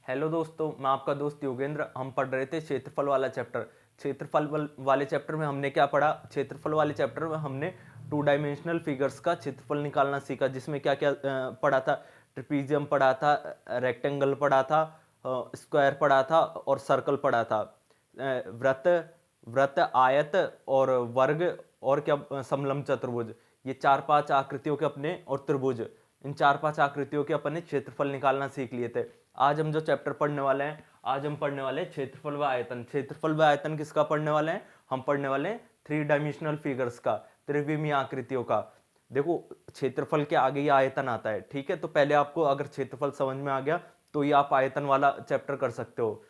Hello दोस्तों, मैं आपका दोस्त योगेंद्र। हम पढ़ रहे थे क्षेत्रफल वाला चैप्टर। वाले चैप्टर में हमने क्या पढ़ा? क्षेत्रफल वाले चैप्टर में हमने टू डायमेंशनल फिगर्स का क्षेत्रफल निकालना सीखा, जिसमें क्या क्या पढ़ा था। ट्रिपीजियम पढ़ा था, रेक्टेंगल पढ़ा था, स्क्वायर पढ़ा था और सर्कल पढ़ा था। वृत्त वृत्त आयत और वर्ग और क्या समलंब चतुर्भुज, ये चार पांच आकृतियों के अपने, और त्रिभुज, इन चार पांच आकृतियों के अपने क्षेत्रफल निकालना सीख लिए थे। आज हम जो चैप्टर पढ़ने वाले हैं, आज हम पढ़ने वाले हैं क्षेत्रफल व आयतन। क्षेत्रफल व आयतन किसका पढ़ने वाले हैं? हम पढ़ने वाले हैं थ्री डायमेंशनल फिगर्स का, त्रिविमीय आकृतियों का। देखो, क्षेत्रफल के आगे ही आयतन आता है, ठीक है। तो पहले आपको अगर क्षेत्रफल समझ में आ गया तो ये आप आयतन वाला चैप्टर कर सकते हो।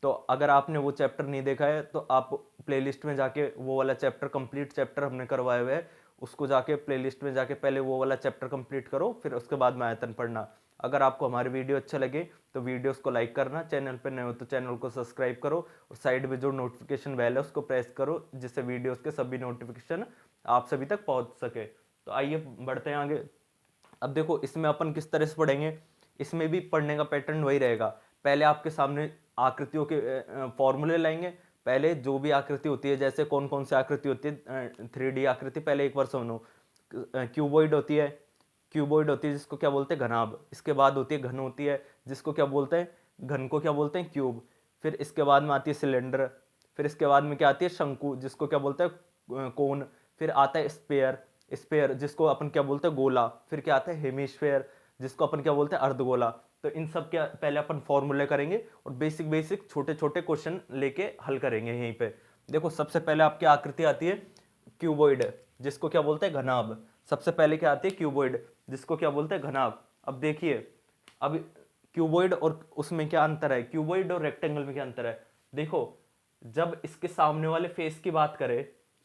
तो अगर आपने वो चैप्टर नहीं देखा है तो आप प्लेलिस्ट में जाके वो वाला चैप्टर, कंप्लीट चैप्टर हमने करवाए हुए हैं, उसको जाके प्लेलिस्ट में जाके पहले वो वाला चैप्टर कंप्लीट करो, फिर उसके बाद में आयतन पढ़ना। अगर आपको हमारी वीडियो अच्छा लगे तो वीडियोस को लाइक करना, चैनल पर नए हो तो चैनल को सब्सक्राइब करो और साइड में जो नोटिफिकेशन बेल है उसको प्रेस करो, जिससे वीडियोस के सभी नोटिफिकेशन आप सभी तक पहुंच सके। तो आइए बढ़ते हैं आगे। अब देखो, इसमें अपन किस तरह से पढ़ेंगे। इसमें भी पढ़ने का पैटर्न वही रहेगा। पहले आपके सामने आकृतियों के फॉर्मूले लाएंगे। पहले जो भी आकृति होती है, जैसे कौन कौन सी आकृति होती है, 3D आकृति, पहले एक बार समझो। क्यूबॉइड होती है, क्यूबॉइड होती है जिसको क्या बोलते हैं? घनाभ। इसके बाद होती है घन, होती है जिसको क्या बोलते हैं? घन को क्या बोलते हैं? क्यूब। फिर इसके बाद में आती है सिलेंडर। फिर इसके बाद में क्या आती है? शंकु, जिसको क्या बोलते हैं? कोन। फिर आता है स्पेयर, स्पेयर जिसको अपन क्या बोलते हैं? गोला। फिर क्या आता है? हेमिस्फेयर, जिसको अपन क्या बोलते हैं? अर्धगोला। तो इन सब के पहले अपन फॉर्मूले करेंगे और बेसिक बेसिक छोटे छोटे क्वेश्चन लेके हल करेंगे यहीं पे। देखो, सबसे पहले आपकी आकृति आती है क्यूबॉइड, जिसको क्या बोलते हैं? घनाभ। सबसे पहले क्या आती है? क्यूबॉइड, जिसको क्या बोलते हैं? घनाभ। अब देखिए, अब क्यूबॉइड और उसमें क्या अंतर है, क्यूबॉइड और रेक्टेंगल में क्या अंतर है? देखो, जब इसके सामने वाले फेस की बात करें,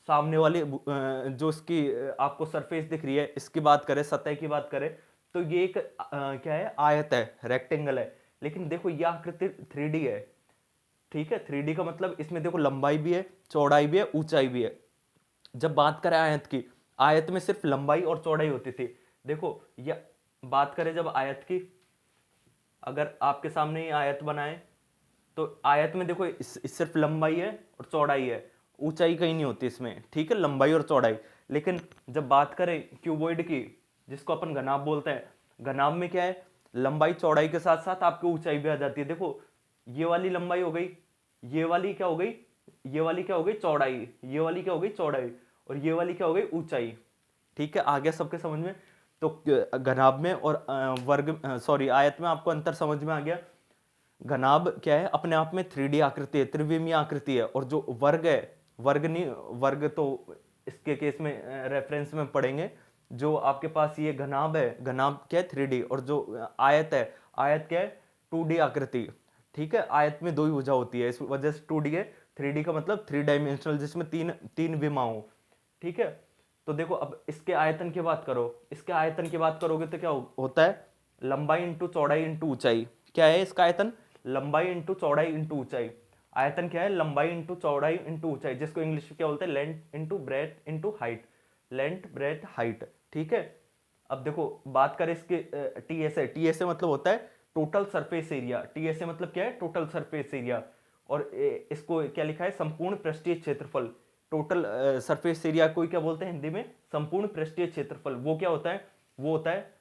सामने वाली जो इसकी आपको सरफेस दिख रही है, इसकी बात करें, सतह की बात करें, तो ये एक क्या है? आयत है, रेक्टेंगल है। लेकिन देखो, यह आकृति 3D है, ठीक है। 3D का मतलब इसमें देखो लंबाई भी है, चौड़ाई भी है, ऊंचाई भी है। जब बात करें आयत की, आयत में सिर्फ लंबाई और चौड़ाई होती थी। देखो, यह बात करें जब आयत की, अगर आपके सामने ये आयत बनाए तो आयत में देखो सिर्फ लंबाई है और चौड़ाई है, ऊंचाई कहीं नहीं होती इसमें, ठीक है। लंबाई और चौड़ाई। लेकिन जब बात करें क्यूबॉइड की, जिसको अपन घनाभ बोलते हैं, घनाभ में क्या है? लंबाई चौड़ाई के साथ साथ आपकी ऊंचाई भी आ जाती है। देखो, ये वाली लंबाई हो गई, ये वाली क्या हो गई? ये वाली क्या हो गई? चौड़ाई। ये वाली क्या हो गई? चौड़ाई। और ये वाली क्या हो गई? ऊंचाई। ठीक है, आ गया सबके समझ में? तो घनाभ में और आयत में आपको अंतर समझ में आ गया। घनाभ क्या है? अपने आप में 3D आकृति है, त्रिविमीय आकृति है। और जो वर्ग है, वर्ग नहीं, वर्ग तो इसके केस में रेफरेंस में पढ़ेंगे। जो आपके पास ये घनाभ है, घनाभ क्या है? 3D। और जो आयत है, आयत क्या है? 2D आकृति, ठीक है। आयत में दो ही भुजा होती है, इस वजह से 2D है। 3D का मतलब थ्री डायमेंशनल, जिसमें तीन तीन विमा हो, ठीक है। तो देखो, अब इसके आयतन की बात करो, इसके आयतन की बात करोगे तो क्या होता है? लंबाई इंटू चौड़ाई इंटू ऊंचाई। क्या है इसका आयतन? लंबाई इंटू चौड़ाई इंटू ऊंचाई। आयतन क्या है? लंबाई इंटू चौड़ाई इंटू ऊंचाई, जिसको इंग्लिश में क्या बोलते हैं? Length into breadth into height. Length, breadth, height, ठीक है। अब देखो, बात करें इसके टीएसए। टीएसए मतलब होता है टोटल सरफेस एरिया। टीएसए मतलब क्या है? Total surface area. और इसको क्या लिखा है? संपूर्ण पृष्ठीय क्षेत्रफल। टोटल सरफेस एरिया को क्या बोलते हैं हिंदी में? संपूर्ण पृष्ठीय क्षेत्रफल। वो क्या होता है? वो होता है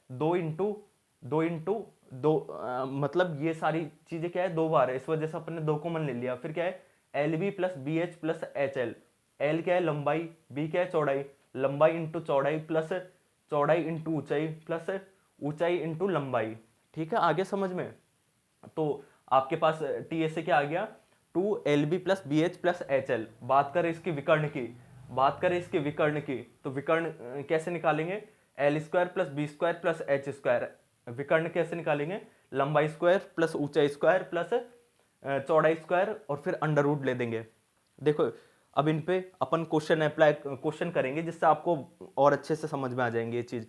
दो, मतलब ये सारी चीजें क्या है? दो बार है, इस वजह से अपन ने दो कॉमन ले लिया। फिर क्या है? L B plus B H plus H L. L क्या है? लंबाई। बी क्या है? चौड़ाई। लंबाई इंटू चौड़ाई प्लस चौड़ाई इंटू ऊंचाई प्लस ऊंचाई इंटू लंबाई, ठीक है। आगे समझ में? तो आपके पास टी एस से क्या आ गया? 2 LB plus B H plus H L. बात करें इसकी विकर्ण की, बात करें इसके विकर्ण की, तो विकर्ण कैसे निकालेंगे? L square plus B square plus H square. विकर्ण कैसे निकालेंगे? लंबाई स्क्वायर प्लस ऊंचाई स्क्वायर प्लस चौड़ाई स्क्वायर, और फिर अंडर रूट ले देंगे। देखो, अब इन पे अपन क्वेश्चन करेंगे, जिससे आपको और अच्छे से समझ में आ जाएंगे ये चीज।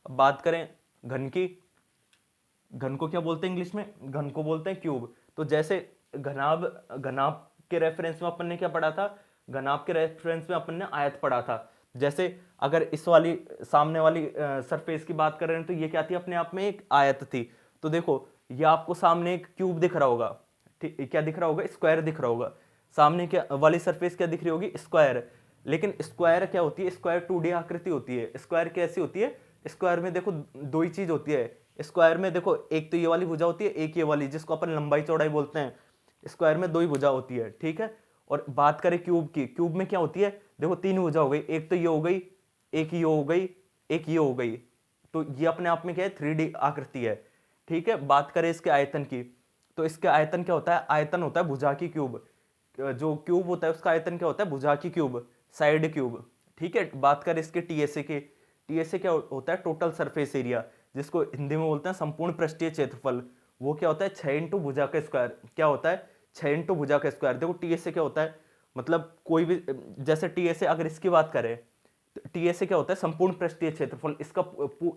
अब बात करें घन की, घन को क्या बोलते हैं इंग्लिश में? घन को बोलते हैं क्यूब। तो जैसे घनाभ, घनाभ के रेफरेंस में अपन ने क्या पढ़ा था? घनाभ के रेफरेंस में अपन ने आयत पढ़ा था। जैसे अगर इस वाली सामने वाली सरफेस की बात कर रहे हैं तो ये क्या थी? अपने आप में एक आयत थी। तो देखो, ये आपको सामने एक क्यूब दिख रहा होगा, ठीक, क्या दिख रहा होगा, स्क्वायर दिख रहा होगा। सामने क्या वाली सरफेस क्या दिख रही होगी, स्क्वायर। लेकिन स्क्वायर क्या होती है, स्क्वायर 2D आकृति होती है। स्क्वायर कैसी होती है, स्क्वायर में देखो दो ही चीज होती है। स्क्वायर में देखो एक तो ये वाली भुजा होती है, एक ये वाली, जिसको अपन लंबाई चौड़ाई बोलते हैं। स्क्वायर में दो ही भुजा होती है, ठीक है। और बात करें क्यूब की, क्यूब में क्या होती है, देखो तीन भुजा हो गई, एक तो ये हो गई, एक ये हो गई, एक ये हो गई। तो ये अपने आप में क्या है, 3D आकृति है, ठीक है। बात करें इसके आयतन की, तो इसके आयतन क्या होता है, आयतन होता है भुजा की क्यूब। जो क्यूब होता है उसका आयतन क्या होता है, भुजा की क्यूब, साइड क्यूब, ठीक है। बात करें इसके टीएसए की, टीएसए क्या होता है, टोटल सरफेस एरिया, जिसको हिंदी में बोलते हैं संपूर्ण पृष्ठीय क्षेत्रफल। वो क्या होता है, 6 इंटू भुजा का स्क्वायर। क्या होता है, 6 इंटू भुजा का स्क्वायर। देखो टीएसए क्या होता है, मतलब कोई भी, जैसे टीएसए अगर इसकी बात करें, टीएसए क्या होता है, संपूर्ण पृष्ठीय क्षेत्रफल। इसका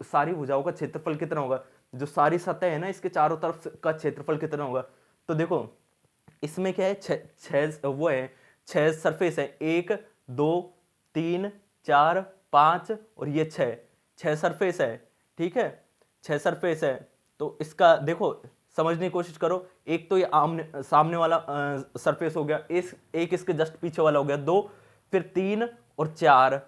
सारी भुजाओं का क्षेत्रफल कितना होगा, जो सारी सतह है ना इसके चारों तरफ का क्षेत्रफल कितना होगा। तो देखो इसमें क्या है, छह वो है, 6 सरफेस है, 1 2 3 4 5 और ये 6 सरफेस है, ठीक है। 6 सरफेस है। तो इसका देखो समझने की कोशिश करो। एक तो ये आमने सामने वाला सरफेस हो गया, एक इसके जस्ट पीछे वाला हो गया 2, फिर 3 और 4,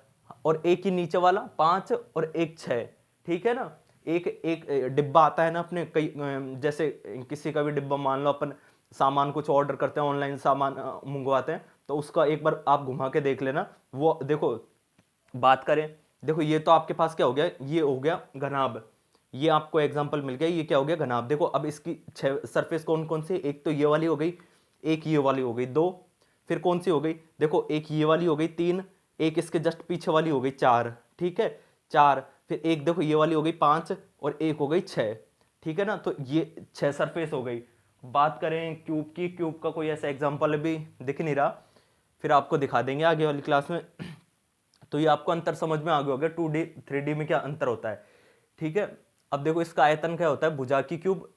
और एक ही नीचे वाला 5 और एक 6, ठीक है ना। एक एक डिब्बा आता है ना अपने कई, जैसे किसी का भी डिब्बा, मान लो अपन सामान कुछ ऑर्डर करते हैं, ऑनलाइन सामान मंगवाते हैं, तो उसका एक बार आप घुमा के देख लेना। वो देखो, बात करें, देखो ये तो आपके पास क्या हो गया, ये हो गया घनाभ, ये आपको एग्जांपल मिल गया, ये क्या हो गया, घनाभ। देखो अब इसकी 6 सरफेस कौन कौन सी, एक तो ये वाली हो गई, एक ये वाली हो गई 2, फिर कौन सी हो गई, देखो एक ये वाली हो गई 3, एक इसके जस्ट पीछे वाली हो गई 4, ठीक है 4, फिर एक देखो ये वाली हो गई 5 और एक हो गई 6, ठीक है ना। तो ये 6 सरफेस हो गई। बात करें क्यूब की, क्यूब का कोई ऐसा एग्जांपल अभी दिख नहीं रहा, फिर आपको दिखा देंगे आगे वाली क्लास में। तो ये आपको अंतर समझ में आ गया होगा 2D 3D में क्या अंतर होता है, ठीक है। अब देखो इसका आयतन क्या होता है, भुजा की क्यूब।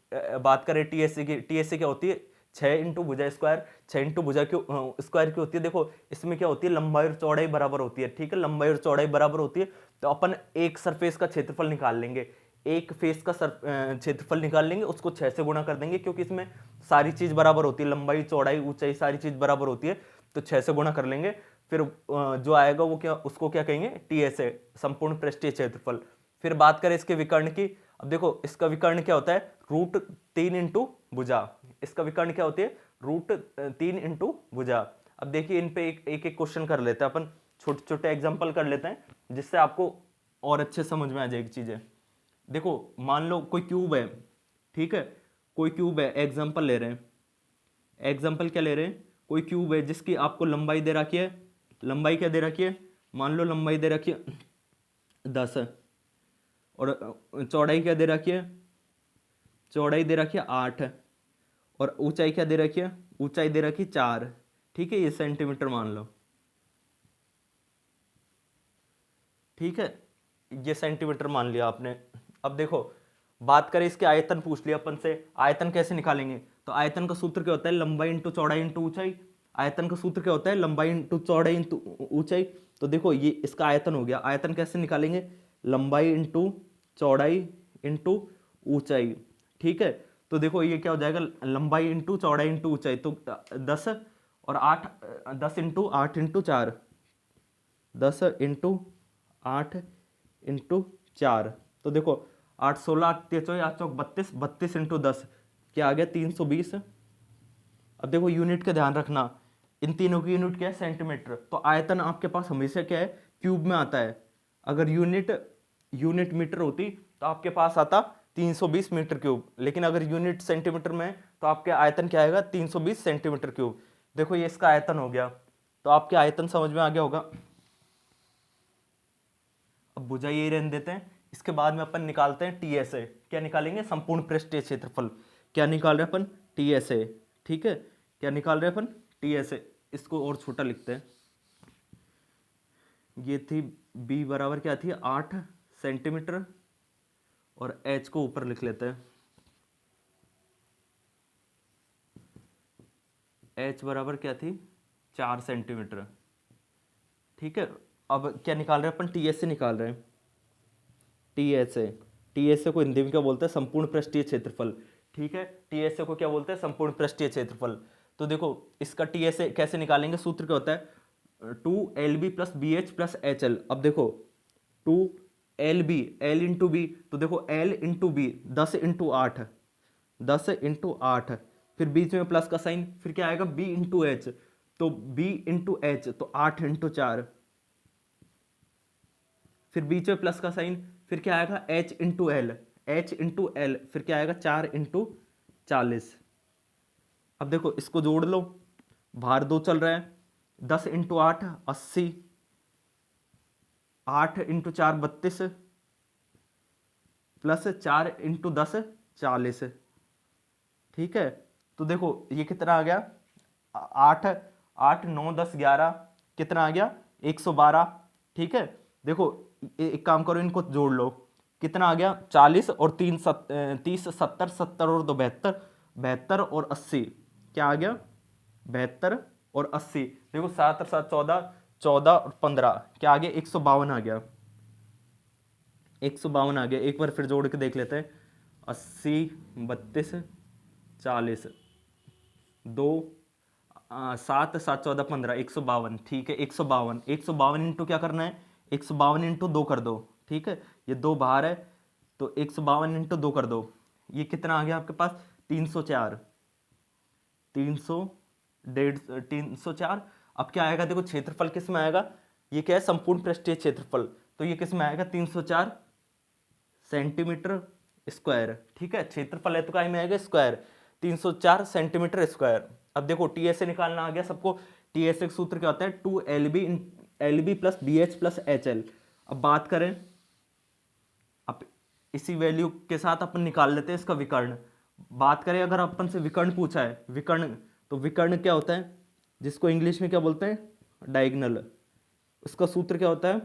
बात करें टीएससी की, टीएससी क्या होती है, 6 इंटू भुजा स्क्वायर, 6 इंटू भुजा स्क्वायर की होती है। देखो इसमें क्या होती है, लंबाई और चौड़ाई बराबर होती है, ठीक है, लंबाई और चौड़ाई बराबर होती है। तो अपन एक सरफेस का क्षेत्रफल निकाल लेंगे, एक फेस का क्षेत्रफल निकाल लेंगे, उसको 6 से गुणा कर देंगे, क्योंकि इसमें सारी चीज बराबर होती है, लंबाई चौड़ाई ऊंचाई सारी चीज बराबर होती है। तो 6 से गुणा कर लेंगे, फिर जो आएगा वो क्या, उसको क्या कहेंगे, टीएसए, संपूर्ण पृष्ठीय क्षेत्रफल। फिर बात करें इसके विकर्ण की, अब देखो इसका विकर्ण क्या होता है, √3 इंटू भुजा। इसका विकर्ण क्या होती है, √3 इंटू भुजा। अब देखिए इन पे एक एक क्वेश्चन कर लेते हैं अपन, छोटे छोटे एग्जाम्पल कर लेते हैं, जिससे आपको और अच्छे समझ में आ जाएगी चीजें। देखो मान लो कोई क्यूब है, ठीक है, कोई क्यूब है, एग्जाम्पल ले रहे हैं, एग्जाम्पल क्या ले रहे हैं, कोई क्यूब है जिसकी आपको लंबाई दे रखी है, लंबाई क्या दे रखी है, मान लो लंबाई दे रखी है 10, और चौड़ाई क्या दे रखी है, चौड़ाई दे रखी है 8, और ऊंचाई क्या दे रखी है, ऊंचाई दे रखी 4, ठीक है, ये सेंटीमीटर मान लो, ठीक है, ये सेंटीमीटर मान लिया आपने। अब देखो बात करें इसके आयतन, पूछ लिया अपन से, आयतन कैसे निकालेंगे, तो आयतन का सूत्र क्या होता है, लंबाई इंटू चौड़ाई इंटू ऊंचाई। आयतन का सूत्र क्या होता है, लंबाई इंटू चौड़ाई इंटू ऊंचाई। तो देखो ये इसका आयतन हो गया, आयतन कैसे निकालेंगे, लंबाई इंटू चौड़ाई इंटू ऊंचाई, ठीक है। तो देखो ये क्या हो जाएगा, लंबाई इंटू चौड़ाई इंटू ऊंचाई, तो 10 और 8, 10 इंटू 8 इंटू 4, 10 इंटू 8 इंटू 4, तो देखो 8 16 8 13 8 चौक 32, 32 इंटू 10 क्या आ गया, 320। अब देखो यूनिट का ध्यान रखना, इन तीनों की यूनिट क्या है, सेंटीमीटर। तो आयतन आपके पास हमेशा क्या है, क्यूब में आता है। अगर यूनिट मीटर होती तो आपके पास आता 320 मीटर क्यूब, लेकिन अगर यूनिट सेंटीमीटर में है तो आपके आयतन क्या आएगा, 320 सेंटीमीटर क्यूब। देखो ये इसका आयतन हो गया, तो आपके आयतन समझ में आ गया होगा। अब भुजा यही रहने देते हैं, इसके बाद में अपन निकालते हैं टीएसए। क्या निकालेंगे, संपूर्ण पृष्ठीय क्षेत्रफल। क्या निकाल रहे हैं अपन, टीएसए, ठीक है, क्या निकाल रहे हैं अपन, टीएसए। इसको और छोटा लिखते हैं, ये थी बी बराबर क्या थी, 8 सेंटीमीटर, और एच को ऊपर लिख लेते हैं, एच बराबर क्या थी, 4 सेंटीमीटर, ठीक है। अब क्या निकाल रहे हैं अपन, टीएसए निकाल रहे हैं, टीएसए। टीएसए को हिंदी में क्या बोलते हैं, संपूर्ण पृष्ठीय क्षेत्रफल, ठीक है, टीएसए को क्या बोलते हैं, संपूर्ण पृष्ठीय क्षेत्रफल। तो देखो इसका टीएसए कैसे निकालेंगे, सूत्र क्या होता है 2LB plus BH plus HL। अब देखो 2LB, L इंटू बी, तो देखो L into B 10 into 8, 10 into 8, फिर बीच में प्लस का साइन, फिर क्या आएगा B इंटू एच, तो B इंटू एच तो 8 इंटू 4, फिर बीच में प्लस का साइन, फिर क्या आएगा H into L, H into L, फिर क्या आएगा 4 इंटू 40। अब देखो इसको जोड़ लो, बाहर 2 चल रहा है, 10 इंटू 8 80, 8 इंटू 4 32, प्लस 4 इंटू 10 40। ठीक है, तो देखो ये कितना आ गया, 8 8 9 10 11, कितना आ गया 112। ठीक है, देखो एक काम करो, इनको जोड़ लो, कितना आ गया 40 और 30 70 70 और 2 72, 72 और 80, क्या आ गया 72 और 80। देखो 7 और 7 14, 14 और 15, क्या आ गया 152 आ गया, 152 आ गया। एक बार फिर जोड़ के देख लेते हैं, 80 32 40, 2 7 7 14 15, 152। ठीक है 152, 152 इंटू क्या करना है, 152 इंटू 2 कर दो। ठीक है, ये 2 बाहर है, तो 152 इंटू 2 कर दो, ये कितना आ गया आपके पास 304, 300 304। अब क्या आएगा, देखो क्षेत्रफल किस में आएगा, ये क्या है संपूर्ण पृष्ठीय क्षेत्रफल, तो ये किस में आएगा 304 सेंटीमीटर स्क्वायर। ठीक है, क्षेत्रफल है तो काय में आएगा स्क्वायर, 304 सेंटीमीटर स्क्वायर। अब देखो टीएसए निकालना आ गया सबको, टीएसए का सूत्र क्या होता है 2LB plus BH plus HL। अब बात करें, अब इसी वैल्यू के साथ अपन निकाल लेते हैं इसका विकर्ण। बात करें अगर अपन से विकर्ण पूछा है, विकर्ण, तो विकर्ण क्या होता है, जिसको इंग्लिश में क्या बोलते हैं डायगोनल। इसका सूत्र क्या होता है,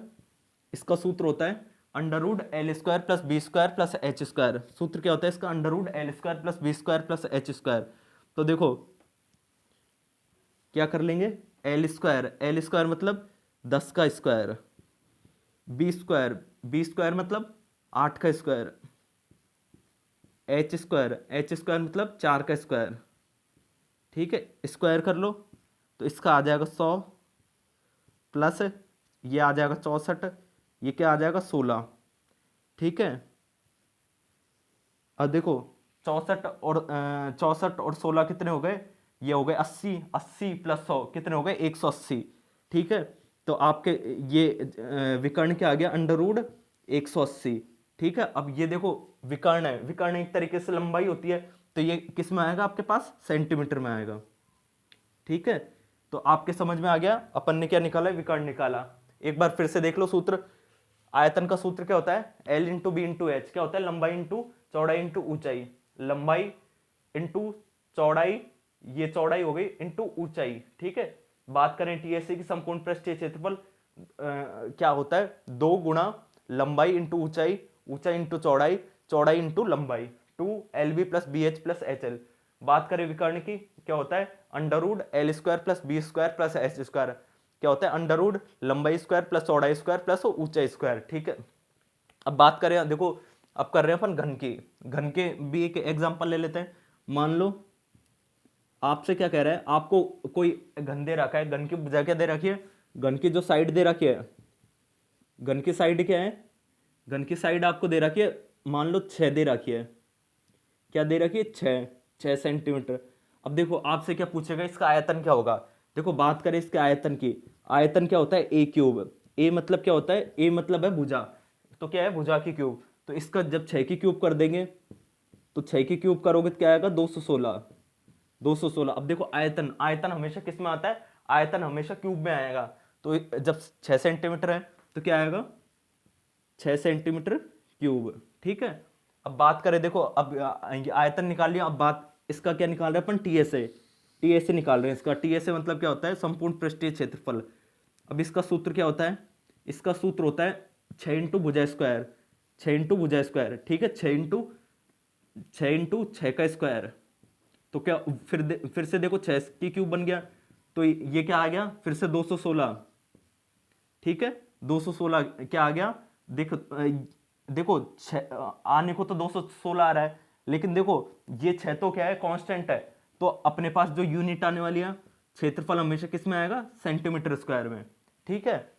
इसका सूत्र होता है √L² plus B square plus H²। सूत्र क्या होता है इसका √L² plus B square plus H²। तो देखो क्या कर लेंगे, L² मतलब 10 का स्क्वायर, B स्क्वायर मतलब 8 का स्क्वायर, H² मतलब 4 का स्क्वायर। ठीक है, स्क्वायर कर लो, तो इसका आ जाएगा 100, प्लस ये आ जाएगा 64, ये क्या आ जाएगा 16। ठीक है, अब देखो 64 और 16 कितने हो गए, ये हो गए 80, 80 प्लस 100 कितने हो गए 180। ठीक है, तो आपके ये विकर्ण क्या आ गया √180। ठीक है, अब ये देखो विकर्ण है, विकर्ण एक तरीके से लंबाई होती है, तो ये किस में आएगा आपके पास सेंटीमीटर में आएगा। ठीक है, तो आपके समझ में आ गया अपन ने क्या निकाला है, विकर्ण निकाला। एक बार फिर से देख लो सूत्र, आयतन का सूत्र क्या होता है L into B into H, क्या होता है लंबाई इंटू चौड़ाई इंटू ऊंचाई, लंबाई इंटू चौड़ाई, ये चौड़ाई हो गई इंटू ऊंचाई। ठीक है, बात करें टीएसए की संपूर्ण पृष्ठीय क्षेत्रफल क्या होता है 2 गुणा लंबाई इंटू ऊंचाई, ऊंचाई इंटू चौड़ाई, चौड़ाई इंटू लंबाई, 2LB plus BH plus HL। बात करें विकर्ण की, क्या होता है √L² plus B square plus H², क्या होता है अंडर लंबाई स्क्वायर प्लस चौड़ाई स्क्वायर प्लस ऊंचाई स्क्वायर। ठीक है, अब बात करें, देखो अब कर रहे हैं अपन घन की, घन के भी एक एग्जांपल ले लेते हैं। मान लो आपसे क्या कह रहा है, आपको कोई घन दे रखा है, घन की भुजा क्या दे रखी है, घन की जो साइड दे रखी है, घन की साइड क्या है, घन की साइड आपको दे रखी है, मान लो 6 दे रखी है, क्या दे रखी है 6 सेंटीमीटर। अब देखो आपसे क्या पूछेगा, इसका आयतन क्या होगा। देखो बात करें इसके आयतन की, आयतन क्या होता है A³, ए मतलब क्या होता है, ए मतलब है भुजा, तो क्या है भुजा की क्यूब, तो इसका जब 6 की क्यूब कर देंगे, तो 6 की क्यूब करोगे तो क्या आएगा 216, 216। अब देखो आयतन, आयतन हमेशा किस में आता है, आयतन हमेशा क्यूब में आएगा, तो जब 6 सेंटीमीटर है तो क्या आएगा 6 सेंटीमीटर क्यूब। ठीक है, अब बात करें, देखो अब आयतन निकाल लिया, अब बात इसका क्या निकाल रहे हैं अपन टीएसए, टीएसए निकाल रहे हैं इसका। टीएसए मतलब क्या होता है संपूर्ण पृष्ठीय क्षेत्रफल। अब इसका सूत्र क्या होता है, इसका सूत्र होता है 6 इंटू भुजा स्क्वायर, 6 इंटू भुजा स्क्वायर। ठीक है, 6 इंटू 6 का स्क्वायर, तो क्या फिर से देखो 6 की क्यूब बन गया, तो ये क्या आ गया फिर से 216। ठीक है, 216 क्या आ गया, देखो देखो आने को तो 216 आ रहा है, लेकिन देखो ये 6 तो क्या है, कांस्टेंट है, तो अपने पास जो यूनिट आने वाली है क्षेत्रफल हमेशा किस में आएगा, सेंटीमीटर स्क्वायर में। ठीक है,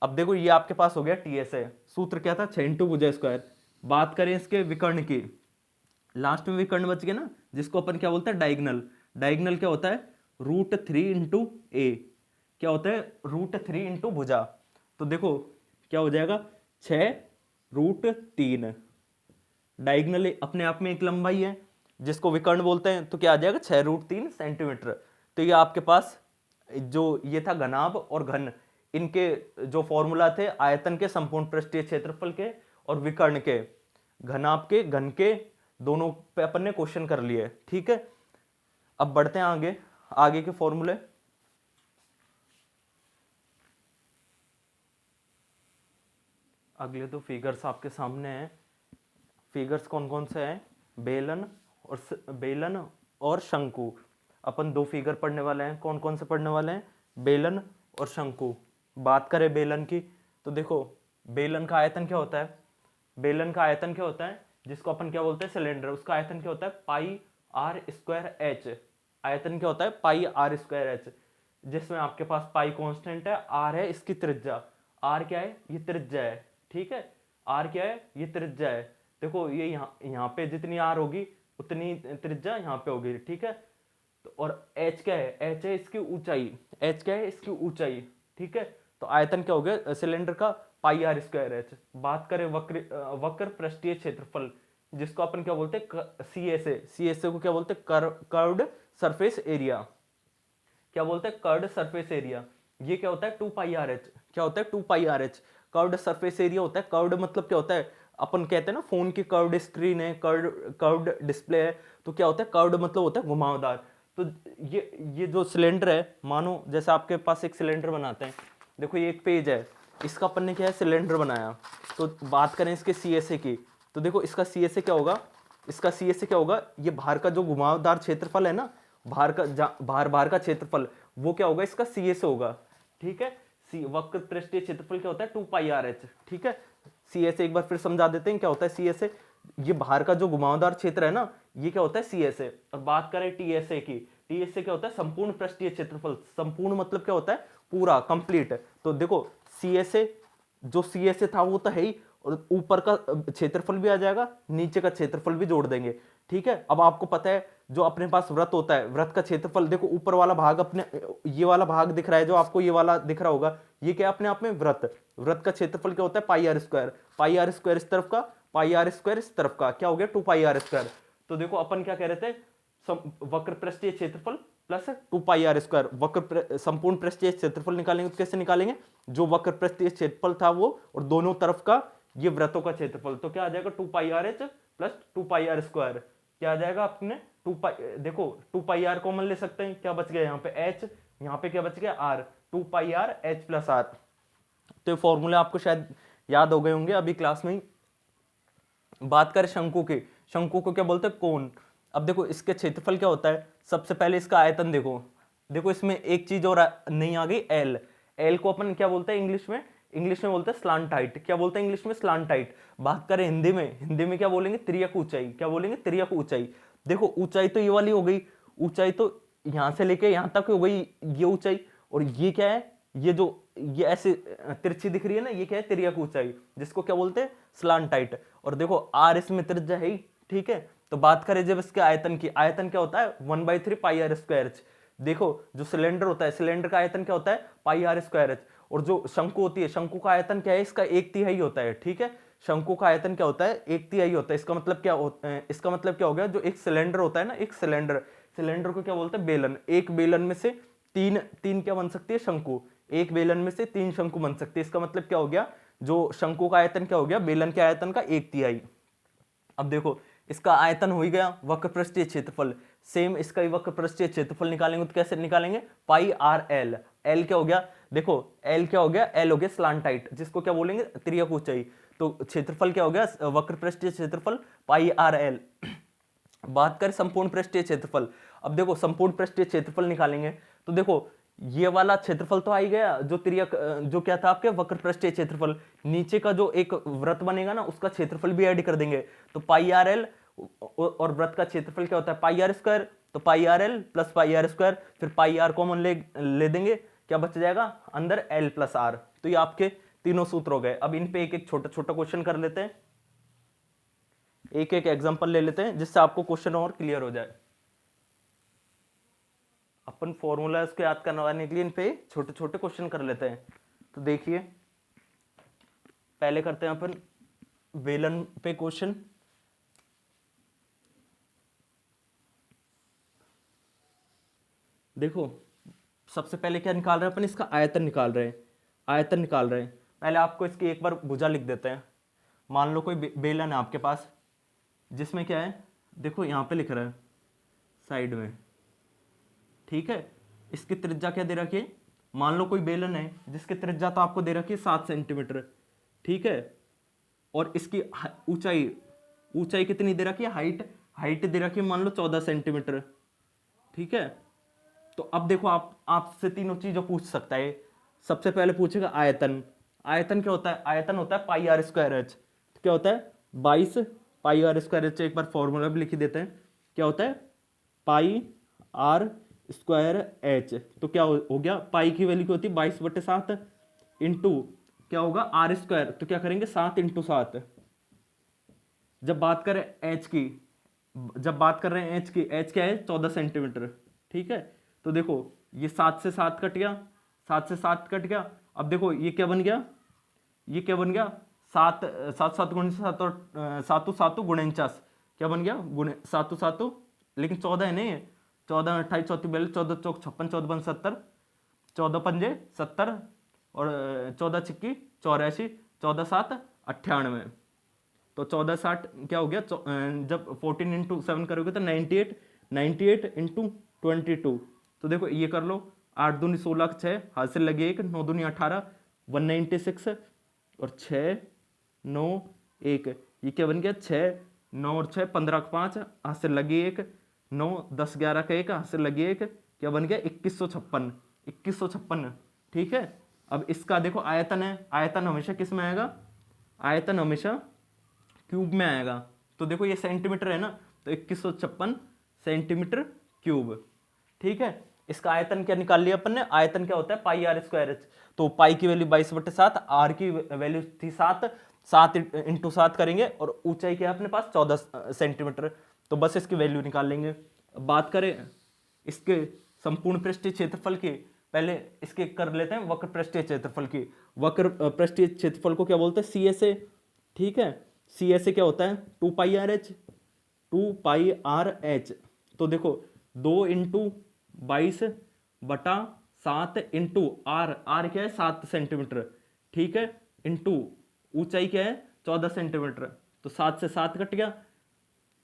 अब देखो ये आपके पास हो गया टीएसए, सूत्र क्या था 6 इंटू भुजा स्क्वायर। बात करें इसके विकर्ण की, लास्ट में विकर्ण बच गया ना, जिसको अपन क्या बोलते हैं, डायगनल। डायगनल क्या होता है, √3 इंटू ए, क्या होता है, √3 इंटू भुजा। तो देखो क्या हो जाएगा, 6√3। डायगनल अपने आप में एक लंबाई है जिसको विकर्ण बोलते हैं, तो क्या आ जाएगा 6√3 सेंटीमीटर। तो ये आपके पास जो ये था घनाभ और घन, इनके जो फॉर्मूला थे आयतन के, संपूर्ण पृष्ठीय क्षेत्रफल के और विकर्ण के, घनाभ के, घन के, दोनों पे अपन ने क्वेश्चन कर लिए। ठीक है, अब बढ़ते हैं आगे, आगे के फॉर्मूले। अगले दो फिगर्स आपके सामने हैं। फिगर्स कौन कौन से हैं, बेलन और शंकु। अपन दो फिगर पढ़ने वाले हैं, कौन कौन से पढ़ने वाले हैं, बेलन और शंकु। बात करें बेलन की, तो देखो बेलन का आयतन क्या होता है, बेलन का आयतन क्या होता है, जिसको अपन क्या बोलते हैं, सिलेंडर, उसका आयतन क्या होता है, पाई आर स्क्वायर एच। आयतन क्या होता है, पाई आर स्क्वायर एच, जिसमें आपके पास पाई कांस्टेंट है, आर है इसकी त्रिज्या, आर क्या है, ये त्रिज्या है। ठीक है, आर क्या है, ये त्रिज्या है। देखो ये यहाँ पे जितनी आर होगी उतनी त्रिज्या यहाँ पे होगी। ठीक है, तो और एच क्या है, एच है इसकी ऊंचाई, एच क्या है, इसकी ऊंचाई। ठीक है, तो आयतन क्या हो गया सिलेंडर का, पाई आर स्क्वायर एच। बात करें वक्र पृष्ठीय क्षेत्रफल, जिसको अपन क्या बोलते हैं, सीएसए को क्या बोलते हैं, कर्व्ड सरफेस एरिया। क्या बोलते हैं, कर्व्ड सरफेस एरिया। ये क्या होता है, 2πRh। क्या होता है, 2πRh कर्व्ड सरफेस एरिया होता है। कर्व्ड मतलब क्या होता है, अपन कहते हैं ना फोन की कर्व्ड स्क्रीन है, कर्व्ड डिस्प्ले है, तो क्या होता है, कर्व्ड मतलब होता है घुमावदार। तो ये जो सिलेंडर है, मानो जैसे आपके पास एक सिलेंडर बनाते हैं, देखो ये एक पेज है, इसका अपन ने क्या है, सिलेंडर बनाया। तो बात करें इसके सीएसए की, तो देखो इसका सीएसए क्या होगा, इसका सीएसए क्या होगा, ये बाहर का जो घुमावदार क्षेत्रफल है ना, बाहर का क्षेत्रफल, वो क्या होगा, इसका सीएसए होगा। ठीक है, वक्र पृष्ठीय क्षेत्रफल क्या होता है, 2πRh। ठीक है, सीएसए एक बार फिर समझा देते हैं क्या होता है सीएसए, ये बाहर का जो घुमावदार क्षेत्र है ना, ये क्या होता है सीएसए। और बात करें टीएसए की, टीएसए क्या होता है, संपूर्ण पृष्ठीय क्षेत्रफल। संपूर्ण मतलब क्या होता है, पूरा, कंप्लीट। तो देखो सीएसए, जो सीएसए था वो तो है ही, और ऊपर का क्षेत्रफल भी आ जाएगा, नीचे का क्षेत्रफल भी जोड़ देंगे। ठीक है, अब आपको पता है जो अपने पास वृत्त होता है, वृत्त का क्षेत्रफल, देखो ऊपर वाला भाग, अपने ये वाला भाग दिख रहा है जो आपको, ये वाला दिख रहा होगा, ये क्या अपने आप में वृत्त, वृत्त का क्षेत्रफल क्या होता है, pi r square. Pi r square इस तरफ का, पाई आर स्क्वायर इस तरफ का, क्या हो गया, 2πr²। तो देखो अपन क्या कह रहे थे, वक्र पृष्ठीय क्षेत्रफल प्लस 2πr², वक्र संपूर्ण पृष्ठीय क्षेत्रफल निकालेंगे तो कैसे निकालेंगे, जो वक्र पृष्ठीय क्षेत्रफल था वो, और दोनों तरफ का ये वृत्तों का क्षेत्रफल, तो क्या आ जाएगा 2πRh प्लस 2πr²। क्या आ जाएगा अपने 2π, देखो 2πr कॉमन ले सकते हैं, क्या बच गया यहाँ पे h, यहाँ पे क्या बच गया r, 2πRh प्लस r। तो ये फॉर्मूले आपको शायद याद हो गए होंगे अभी क्लास में ही। बात करें शंकु की, शंकु को क्या बोलते हैं, कोन। अब देखो इसके क्षेत्रफल क्या होता है, सबसे पहले इसका आयतन देखो, देखो इसमें एक चीज और नहीं आ गई, एल। एल को अपन क्या बोलते हैं इंग्लिश में, इंग्लिश में बोलते हैं स्लांट हाइट। क्या बोलते हैं इंग्लिश में, स्लांट हाइट। बात करें हिंदी में, हिंदी में क्या बोलेंगे, तिर्यक ऊंचाई। क्या बोलेंगे, तिर्यक ऊंचाई। देखो ऊंचाई तो ये वाली हो गई, ऊंचाई तो यहां से लेके यहां तक हो गई ये ऊंचाई, और ये क्या है, ये जो ये ऐसे तिरछी दिख रही है ना, ये क्या है, तिर्यक ऊंचाई, जिसको क्या बोलते हैं, स्लांट हाइट। और देखो आर इसमें त्रिज्या है ही। ठीक है, तो बात करें जब इसके आयतन की, आयतन क्या होता है, 1/3πr²। देखो जो सिलेंडर होता है, सिलेंडर का आयतन क्या होता है, πr²। और जो शंकु होती है, शंकु का आयतन क्या है, इसका 1/3 होता है। ठीक है, शंकु का आयतन क्या होता है, 1/3 होता है। इसका मतलब क्या होता है, इसका मतलब क्या हो गया, जो एक सिलेंडर होता है ना, एक सिलेंडर, सिलेंडर को क्या बोलते हैं, बेलन। एक बेलन में से तीन क्या बन सकती है, शंकु। एक बेलन में से 3 शंकु बन सकते हैं। इसका मतलब क्या हो गया, जो शंकु का आयतन क्या हो गया, बेलन के आयतन का 1/3। अब देखो इसका आयतन हो ही गया, वक्र पृष्ठीय क्षेत्रफल, सेम इसका ही वक्र पृष्ठीय क्षेत्रफल निकालेंगे तो कैसे निकालेंगे, πr_l। एल क्या हो गया, देखो एल क्या हो गया, एल हो गया स्लांट हाइट, जिसको क्या बोलेंगे, तिर्यक ऊंचाई। तो क्षेत्रफल क्या हो गया, वक्र पृष्ठीय क्षेत्रफल πr_l। बात करें संपूर्ण पृष्ठीय क्षेत्रफल, अब देखो संपूर्ण पृष्ठीय क्षेत्रफल निकालेंगे तो देखो ये वाला क्षेत्रफल तो आ ही गया, जो तिर्यक, जो क्या था आपके वक्र पृष्ठीय क्षेत्रफल। नीचे का जो एक वृत्त बनेगा ना, उसका क्षेत्रफल भी ऐड कर देंगे, तो πr_l और वृत्त का क्षेत्रफल क्या होता है पाई आर स्क्वायर, तो pi r l plus pi r square, फिर पाई आर कॉमन ले देंगे, क्या बच जाएगा अंदर एल प्लस आर। तो ये आपके तीनों सूत्र हो गए। अब इन पे एक एक छोटा छोटा क्वेश्चन कर लेते हैं, एक एक एग्जांपल ले लेते हैं जिससे आपको क्वेश्चन और क्लियर हो जाए। अपन फॉर्मूला इसको याद करवाने के लिए इन पे छोटे छोटे क्वेश्चन कर लेते हैं। तो देखिए पहले करते हैं अपन बेलन पे क्वेश्चन। देखो सबसे पहले क्या निकाल रहे हैं अपन, इसका आयतन निकाल रहे हैं, आयतन निकाल रहे हैं। पहले आपको इसकी एक बार भुजा लिख देते हैं। मान लो कोई बेलन है आपके पास जिसमें क्या है, देखो यहाँ पे लिख रहा है साइड में, ठीक है। इसकी त्रिज्या क्या दे रखी है, मान लो कोई बेलन है जिसकी त्रिज्या तो आपको दे रखी है 7 सेंटीमीटर, ठीक है। और इसकी ऊंचाई, ऊंचाई कितनी दे रखी है, हाइट दे रखी है मान लो 14 सेंटीमीटर, ठीक है। तो अब देखो आपसे तीनों चीजों पूछ सकता है। सबसे पहले पूछेगा आयतन। आयतन क्या होता है, आयतन होता है पाई आर स्क्वायर एच। तो क्या होता है 22 पाई आर स्क्वायर एच। एक बार फॉर्मूला भी लिख देते हैं, क्या होता है पाई आर स्क्वायर एच। तो क्या हो गया, पाई की वैल्यू क्या होती है 22/7 इंटू क्या होगा आर स्क्वायर, तो क्या करेंगे 7 × 7। जब बात करें एच की, जब बात कर रहे हैं एच की, एच क्या है 14 सेंटीमीटर, ठीक है। तो देखो ये 7 से 7 कट गया, 7 से 7 कट गया। अब देखो ये क्या बन गया, ये क्या बन गया 7 7 7 गुणे 7 और 7 7 गुणे 49, क्या बन गया गुणे 7 7, लेकिन 14 है नहीं, 14 28 34 42 14 चौक 56 14 बन 70, 14 पंजे 70 और 14 छिक्की 84, 14 7 98। तो 14 60 क्या हो गया, जब 14 × 7 करोगे तो 98, 98 × 22। तो देखो ये कर लो, 8 दूनी 16 6 हाथ से लगे 1, 9 दूनी 18 196 और 6 9 1, ये क्या बन गया 6 9 और 6 15 का 5 हाथ से लगे 1, 9 10 11 का 1 हाथ से लगे 1, क्या बन गया 2156, 2156, ठीक है। अब इसका देखो आयतन है, आयतन हमेशा किस में आएगा, आयतन हमेशा क्यूब में आएगा। तो देखो ये सेंटीमीटर है ना, तो 2156 सेंटीमीटर क्यूब, ठीक है। इसका आयतन क्या निकाल लिया अपन ने, आयतन क्या होता है पाई आर स्क्वायर एच। तो पाई की वैल्यू 22/7, आर की वैल्यू थी 7, 7 × 7 करेंगे और ऊंचाई क्या है अपने पास 14 सेंटीमीटर। तो बस इसकी वैल्यू निकाल लेंगे। बात करें इसके संपूर्ण पृष्ठीय क्षेत्रफल की, पहले इसके कर लेते हैं वक्र पृष्ठीय क्षेत्रफल की। वक्र पृष्ठीय क्षेत्रफल को क्या बोलते हैं सी एस ए, ठीक है। सी एस ए क्या होता है 2 pi r H, 2 pi r H. तो देखो 2 × 22/7 इंटू आर, आर क्या है 7 सेंटीमीटर, ठीक है, इंटू ऊंचाई क्या है 14 सेंटीमीटर। तो 7 से 7 कट गया।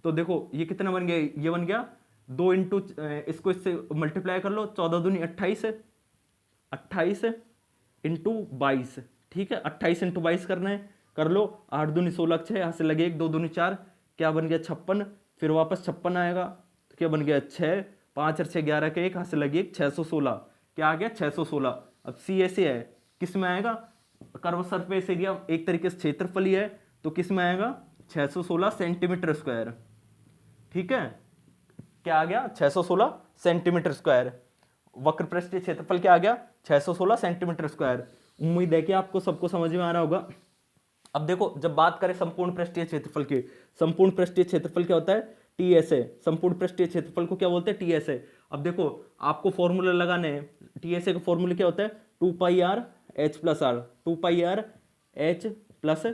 तो देखो ये कितना बन गया, ये बन गया 2 इंटू, इसको इससे मल्टीप्लाई कर लो, 14 दूनी 28, 28 इंटू 22, ठीक है। 28 × 22 करना है, कर लो। 8 दूनी 16 6 यहाँ से लगे 1, 2 दूनी 4, क्या बन गया 56, फिर वापस 56 आएगा, तो क्या बन गया 6 5 और 6 11 के 1 हाथ से लगी 1, 616, क्या आ गया 616। अब सी ऐसे है किस में आएगा, कर्व सरफेस एरिया एक तरीके से क्षेत्रफल ही है, तो किस में आएगा 616 सेंटीमीटर स्क्वायर, ठीक है। क्या आ गया 616 सेंटीमीटर स्क्वायर। वक्र पृष्ठीय क्षेत्रफल क्या आ गया 616 सेंटीमीटर स्क्वायर। उम्मीद है कि आपको सबको समझ में आ रहा होगा। अब देखो जब बात करें संपूर्ण पृष्ठीय क्षेत्रफल की, संपूर्ण पृष्ठीय क्षेत्रफल क्या होता है टी एस ए। संपूर्ण पृष्ठीय क्षेत्रफल को क्या बोलते हैं टी एस ए। अब देखो आपको फॉर्मूला लगाने हैं, टी एस ए का फॉर्मूला क्या होता है 2 pi r h plus r, 2 pi r h plus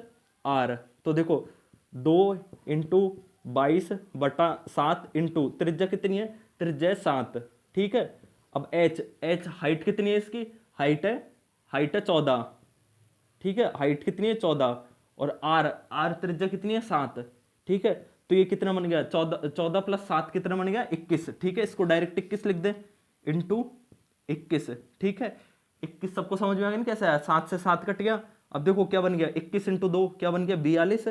r. तो देखो 2 × 22/7 इंटू त्रिज्या कितनी है, त्रिज्या 7, ठीक है। अब एच, एच हाइट कितनी है इसकी, हाइट है 14, ठीक है, हाइट कितनी है 14, और आर, आर त्रिज्या कितनी है 7, ठीक है। तो ये कितना बन गया 14 + 7 कितना बन गया 21, ठीक है। इसको डायरेक्ट 21 लिख दे इंटू 21, ठीक है। 21 सबको समझ में आ गया ना कैसे आया, 7 से 7 कट गया। अब देखो क्या बन गया 21 × 2 क्या बन गया 42,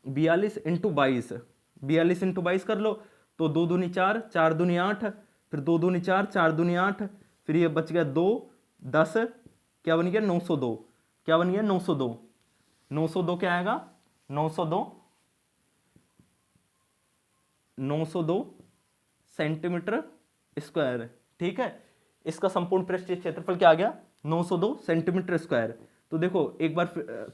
42 × 22, 42 × 22 कर लो, तो 2 दूनी 4, 4 दूनी 8, फिर 2 दूनी 4, 4 दूनी 8, फिर ये बच गया 2 10, क्या बन गया 902, क्या बन गया 902, 902 क्या आएगा 902 902 सेंटीमीटर स्क्वायर। ठीक है, इसका संपूर्ण पृष्ठीय क्षेत्रफल क्या आ गया, 902 सेंटीमीटर स्क्वायर। तो देखो एक बार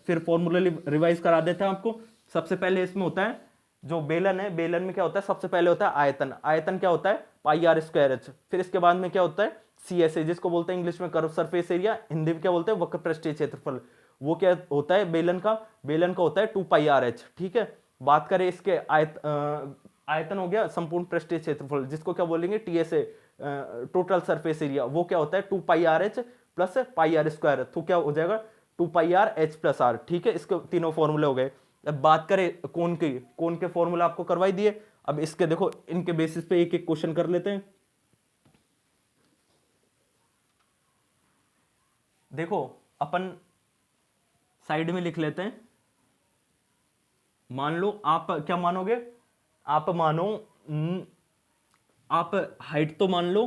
फिर फॉर्मूला रिवाइज करा देते हैं आपको। सबसे पहले इसमें होता है जो बेलन है, बेलन में क्या होता है, सबसे पहले होता है आयतन। आयतन क्या होता है, पाई आर स्क्वायर एच। फिर इसके बाद में क्या होता है, सी एस ए, जिसको बोलते हैं इंग्लिश में कर्व सरफेस एरिया, हिंदी में क्या बोलते हैं, वक्र पृष्ठीय क्षेत्रफल। वो क्या होता है बेलन का, बेलन का होता है 2 पाई आर एच। ठीक है, बात करें इसके आयतन हो गया संपूर्ण पृष्ठीय क्षेत्रफल, जिसको क्या बोलेंगे, T S A, total surface area. वो क्या होता है 2 pi r h plus pi r square. तो क्या हो जाएगा 2 pi r h plus r. ठीक है, इसके तीनों फॉर्मूले हो गए। अब बात करें कोण की, कोण के फॉर्मूला आपको करवाई दिए। अब इसके देखो इनके बेसिस पे एक एक क्वेश्चन कर लेते हैं। देखो अपन साइड में लिख लेते हैं। मान लो आप क्या मानोगे, आप मानो आप हाइट तो मान लो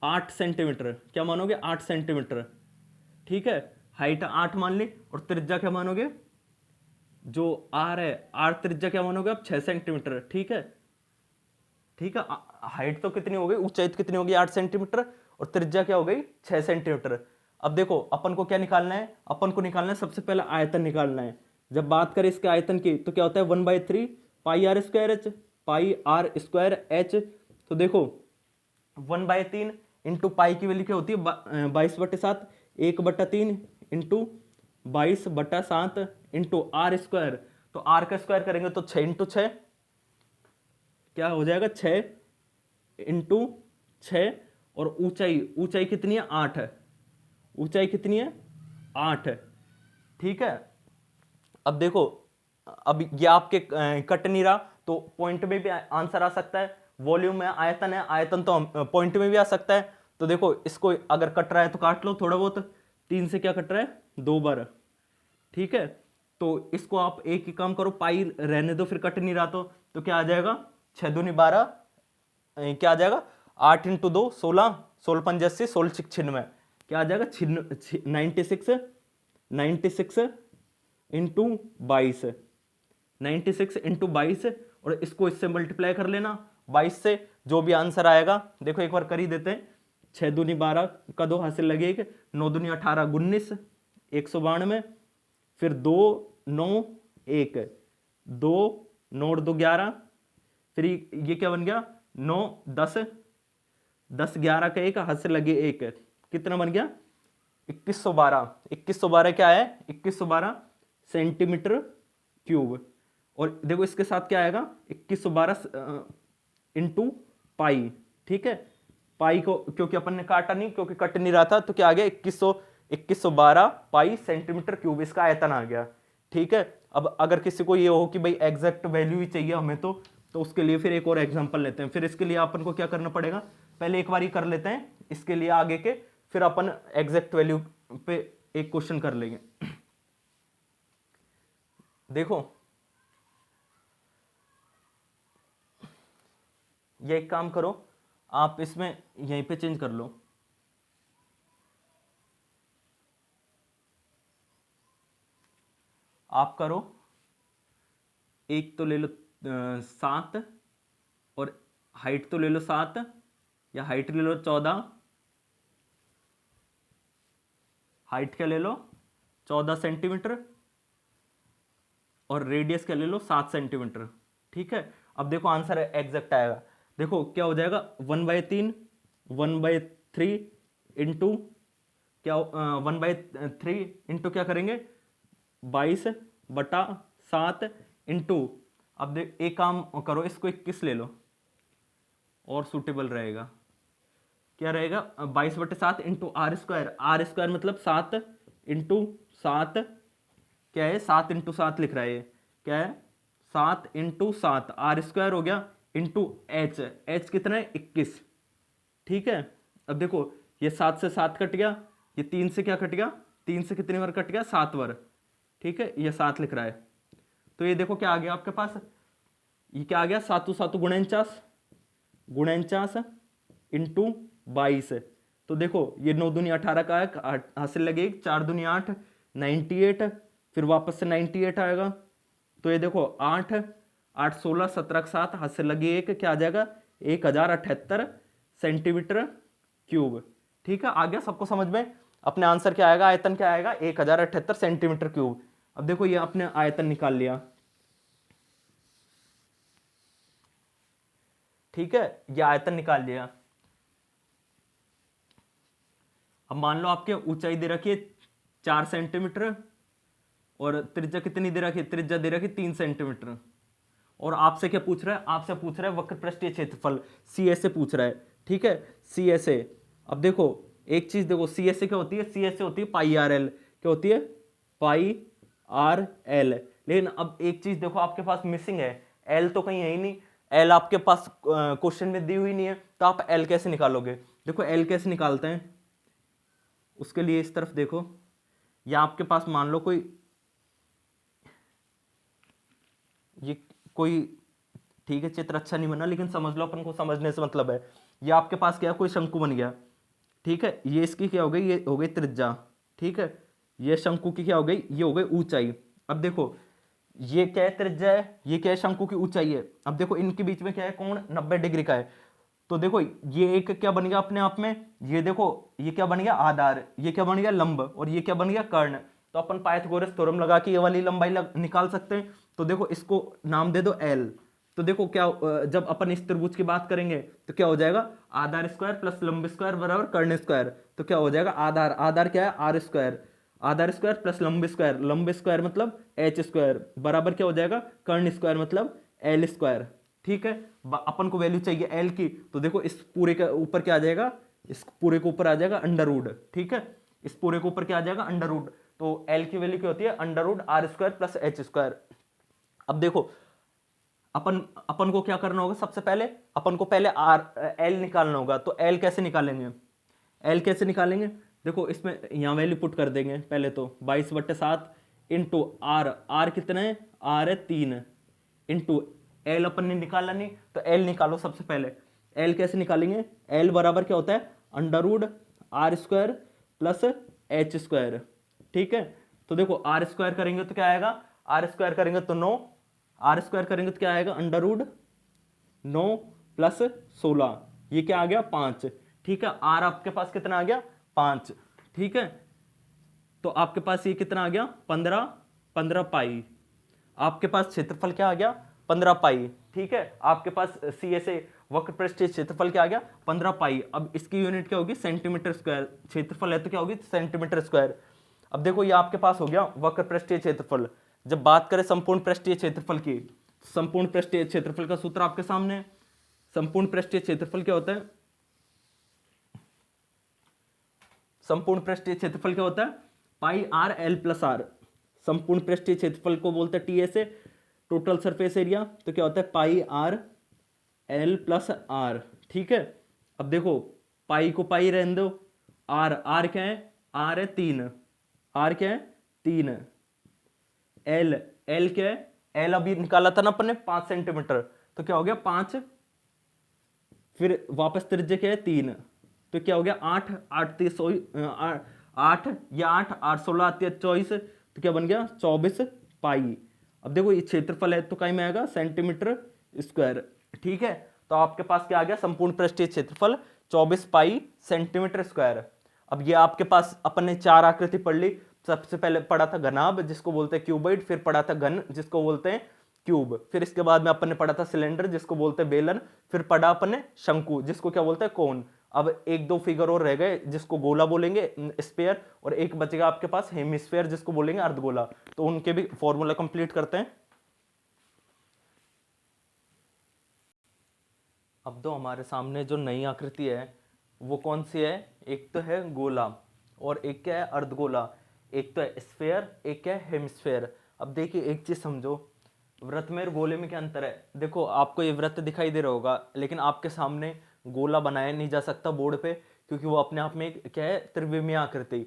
8 सेंटीमीटर, क्या मानोगे 8 सेंटीमीटर। ठीक है, हाइट 8 मान ली, और त्रिज्या क्या मानोगे, जो आर है, आर त्रिज्या क्या मानोगे आप 6 सेंटीमीटर। ठीक है, ठीक है, हाइट तो कितनी हो गई, ऊंचाई कितनी हो गई 8 सेंटीमीटर, और त्रिज्या क्या हो गई 6 सेंटीमीटर। अब देखो अपन को क्या निकालना है, अपन को निकालना है सबसे पहले आयतन निकालना है। जब बात करें इसके आयतन की तो क्या होता है 1/3 pi r square h, pi r square h. तो देखो 1/3 इंटू पाई की वैल्यू क्या होती है 22/7, 1/3 इंटू 22/7 इंटू आर स्क्वायर। तो आर का स्क्वायर करेंगे तो 6 इंटू 6 क्या हो जाएगा 6 इंटू 6, और ऊंचाई, ऊंचाई कितनी है 8 है, ऊंचाई कितनी है 8 है। ठीक है, अब देखो अब ये आपके कट नहीं रहा तो पॉइंट में भी आंसर आ सकता है। वॉल्यूम में आयतन है, आयतन तो पॉइंट में भी आ सकता है। तो देखो इसको अगर कट रहा है तो काट लो थोड़ा बहुत, 3 से क्या कट रहा है 2 बार। ठीक है, तो इसको आप एक ही काम करो, पाई रहने दो, फिर कट नहीं रहा तो क्या आ जाएगा 6 दूनी 12, क्या आ जाएगा 8 इंटू 2 16, 16 पंज 80, 16 6 96, क्या आ जाएगा 96, 96 इंटू 22, 96 इंटू 22, और इसको इससे मल्टीप्लाई कर लेना 22 से, जो भी आंसर आएगा देखो एक बार कर ही देते हैं। 6 दूनी 12 का 2 हासिल लगेगा, 9 दूनी 18 19, 192, फिर 2 9 1, 2 9 2 11, फिर ये क्या बन गया 9 10, 10 11 का 1 हाथ से लगे 1, कितना बन गया 2112। 2112 क्या है 2112 सेंटीमीटर क्यूब। और देखो इसके साथ क्या आएगा 2112 इंटू पाई। ठीक है, पाई को क्योंकि अपन ने काटा नहीं, क्योंकि कट नहीं रहा था, तो क्या आ गया 2112 पाई सेंटीमीटर क्यूब, इसका आयतन आ गया। ठीक है, अब अगर किसी को ये हो कि भाई एग्जैक्ट वैल्यू ही चाहिए हमें तो उसके लिए फिर एक और एग्जांपल लेते हैं। फिर इसके लिए अपन को क्या करना पड़ेगा, पहले एक बार ही कर लेते हैं इसके लिए आगे के, फिर अपन एग्जैक्ट वैल्यू पे एक क्वेश्चन कर लेंगे। देखो ये एक काम करो, आप इसमें यहीं पे चेंज कर लो, आप करो एक तो ले लो 7, और हाइट तो ले लो 7, या हाइट ले लो 14, हाइट क्या ले लो 14 सेंटीमीटर, और रेडियस क्या ले लो 7 सेंटीमीटर। ठीक है, अब देखो आंसर एग्जैक्ट आएगा। देखो क्या हो जाएगा 1/3, 1/3 इंटू क्या 1/3 इंटू क्या करेंगे 22/7 इंटू, अब देख एक काम करो, इसको 21 ले लो और सूटेबल रहेगा। क्या रहेगा 22/7 into are square, R square मतलब 7 इंटू 7, क्या है 7 इंटू 7 लिख रहा है, क्या है 7 इंटू 7, आर स्क्वायर हो गया, इंटू एच, एच कितना है 21। ठीक है, अब देखो ये 7 से 7 कट गया, ये 3 से क्या कट गया, 3 से कितनी बार कट गया 7 बार। ठीक है, ये 7 लिख रहा है, तो ये देखो क्या आ गया आपके पास, ये क्या आ गया 7 7 49, 49 इंटू 22। तो देखो ये 9 दूनी 18 का है, हासिल लगे 4 दूनी 8, 98, फिर वापस से 98 आएगा, तो ये देखो 8 8 16 17 के साथ हाथ से लगी एक, क्या आ जाएगा 1078 सेंटीमीटर क्यूब। ठीक है, आ गया सबको समझ में? अपने आंसर क्या आएगा, आयतन क्या आएगा 1078 सेंटीमीटर क्यूब। अब देखो ये अपने आयतन निकाल लिया। ठीक है, ये आयतन निकाल लिया। अब मान लो आपके ऊंचाई दे रखी है 4 सेंटीमीटर और त्रिज्या कितनी दे रखी है, त्रिज्या दे रखी 3 सेंटीमीटर। और आपसे क्या पूछ रहा है, आपसे पूछ रहा है वक्र पृष्ठीय क्षेत्रफल, सी एस से पूछ रहा है। ठीक है, सी एस ए। अब देखो एक चीज देखो, सी एस ए क्या होती है, सी एस ए होती है पाई आर एल। क्या होती है, पाई आर एल। लेकिन अब एक चीज देखो आपके पास मिसिंग है, एल तो कहीं है ही नहीं, एल आपके पास क्वेश्चन में दी हुई नहीं है, तो आप एल कैसे निकालोगे? देखो एल कैसे निकालते हैं, उसके लिए इस तरफ देखो, या आपके पास मान लो कोई, ये कोई, ठीक है चित्र अच्छा नहीं बना लेकिन समझ लो, अपन को समझने से मतलब है। ये आपके पास क्या है, कोई शंकु बन गया। ठीक है, ये इसकी क्या हो गई, ये हो गई त्रिज्या। ठीक है, ये शंकु की क्या हो गई, ये हो गई ऊंचाई। अब देखो ये क्या है, त्रिज्या है, ये क्या है, शंकु की ऊंचाई है। अब देखो इनके बीच में क्या है, कोण 90 डिग्री का है। तो देखो ये एक क्या बन गया अपने आप में, ये देखो ये क्या बन गया आधार, ये क्या बन गया लंब, और ये क्या बन गया कर्ण। तो अपन पाइथागोरस थ्योरम लगा के ये वाली लंबाई निकाल सकते हैं। तो देखो इसको नाम दे दो एल। तो देखो क्या जब अपन इस त्रिभुज की बात करेंगे तो क्या हो जाएगा, आधार स्क्वायर प्लस लंब स्क्वायर बराबर कर्ण स्क्वायर। तो क्या हो जाएगा, आधार, आधार क्या है आर स्क्वायर, आधार स्क्वायर प्लस लंब स्क्वायर मतलब एच स्क्वायर बराबर क्या हो जाएगा, कर्ण स्क्वायर मतलब एल स्क्वायर। ठीक है, अपन को वैल्यू चाहिए एल की, तो देखो इस पूरे के ऊपर क्या आ जाएगा, इस पूरे के ऊपर आ जाएगा अंडर रूट। ठीक है, इस पूरे के ऊपर क्या आ जाएगा, अंडर रूट। तो एल की वैल्यू क्या होती है, under root R square plus H square. अब देखो अपन अपन को क्या करना होगा, सबसे पहले अपन को पहले आर एल निकालना होगा। तो एल कैसे निकालेंगे, एल कैसे निकालेंगे, देखो इसमें यहाँ वैल्यू पुट कर देंगे पहले तो 22/7 इंटू आर, आर कितना है, आर है 3, इंटू एल अपन ने निकाला नहीं, तो एल निकालो सबसे पहले। एल कैसे निकालेंगे, एल बराबर क्या होता है, under root R square plus H square. ठीक है, तो देखो आर स्क्वायर करेंगे तो क्या आएगा, आर स्क्वायर करेंगे तो 9, आर स्क्वायर करेंगे तो क्या आएगा, अंडर रूट 9 प्लस 16, ये क्या आ गया 5। ठीक है, आर आपके पास कितना आ गया 5। ठीक है, तो आपके पास ये कितना आ गया 15, 15 पाई। आपके पास क्षेत्रफल क्या आ गया 15 पाई। ठीक है, आपके पास सी एस ए वक्र पृष्ठीय क्षेत्रफल क्या आ गया 15 पाई। अब इसकी यूनिट क्या होगी, सेंटीमीटर स्क्वायर, क्षेत्रफल है तो क्या होगी सेंटीमीटर स्क्वायर। अब देखो ये आपके पास हो गया वक्र पृष्ठीय क्षेत्रफल। जब बात करें संपूर्ण पृष्ठीय क्षेत्रफल की, संपूर्ण पृष्ठीय क्षेत्रफल का सूत्र आपके सामने है। संपूर्ण पृष्ठीय क्षेत्रफल क्या होता है, संपूर्ण पृष्ठीय क्षेत्रफल क्या होता है, pi r l plus are. संपूर्ण पृष्ठीय क्षेत्रफल को बोलते हैं टीएसए, टोटल सरफेस एरिया। तो क्या होता है pi r l plus r. ठीक है, अब देखो पाई को पाई रहने दो, आर, आर क्या है, आर है 3, आर क्या है 3, एल, एल क्या है, एल अभी निकाला था ना अपन ने 5 सेंटीमीटर, तो क्या हो गया 5, फिर वापस त्रिज्या क्या है 3, तो क्या हो गया 8, 8 8 या 8 8 16 आती है 24, तो क्या बन गया 24 पाई। अब देखो ये क्षेत्रफल है तो कहीं में आएगा सेंटीमीटर स्क्वायर। ठीक है, तो आपके पास क्या आ गया, संपूर्ण पृष्ठीय क्षेत्रफल 24 पाई सेंटीमीटर स्क्वायर। अब ये आपके पास अपन ने 4 आकृति पढ़ ली। सबसे पहले पढ़ा था घनाभ जिसको बोलते हैं क्यूबॉइड, फिर पढ़ा था घन जिसको बोलते हैं क्यूब, फिर इसके बाद में अपन ने पढ़ा था सिलेंडर जिसको बोलते हैं बेलन, फिर पढ़ा अपन ने शंकु जिसको क्या बोलते हैं कोन। अब एक दो फिगर और रह गए जिसको गोला बोलेंगे स्फीयर, और एक बचेगा आपके पास हेमिस्फीयर जिसको बोलेंगे अर्धगोला। तो उनके भी फॉर्मूला कंप्लीट करते हैं। अब तो हमारे सामने जो नई आकृति है वो कौन सी है, एक तो है गोला और एक क्या है अर्धगोला, एक तो है स्फीयर एक क्या है हेमिस्फीयर। अब देखिए एक चीज समझो, वृत्त में और गोले में क्या अंतर है। देखो आपको ये वृत्त दिखाई दे रहा होगा लेकिन आपके सामने गोला बनाया नहीं जा सकता बोर्ड पे, क्योंकि वो अपने आप में एक क्या है त्रिविमीय आकृति,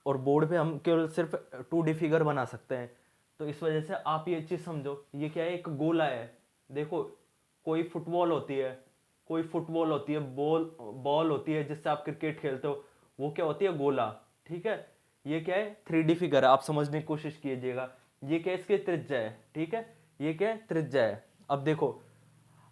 और बोर्ड पे हम केवल सिर्फ 2D फिगर बना सकते हैं। तो इस वजह से आप ये चीज़ समझो, ये क्या है एक गोला है। देखो कोई फुटबॉल होती है, कोई फुटबॉल होती है, बॉल बॉल होती है जिससे आप क्रिकेट खेलते हो, वो क्या होती है गोला। ठीक है, ये क्या है 3D फिगर है, आप समझने की कोशिश कीजिएगा। ये क्या है इसकी त्रिज्या है। ठीक है, ये क्या है त्रिज्या है। अब देखो,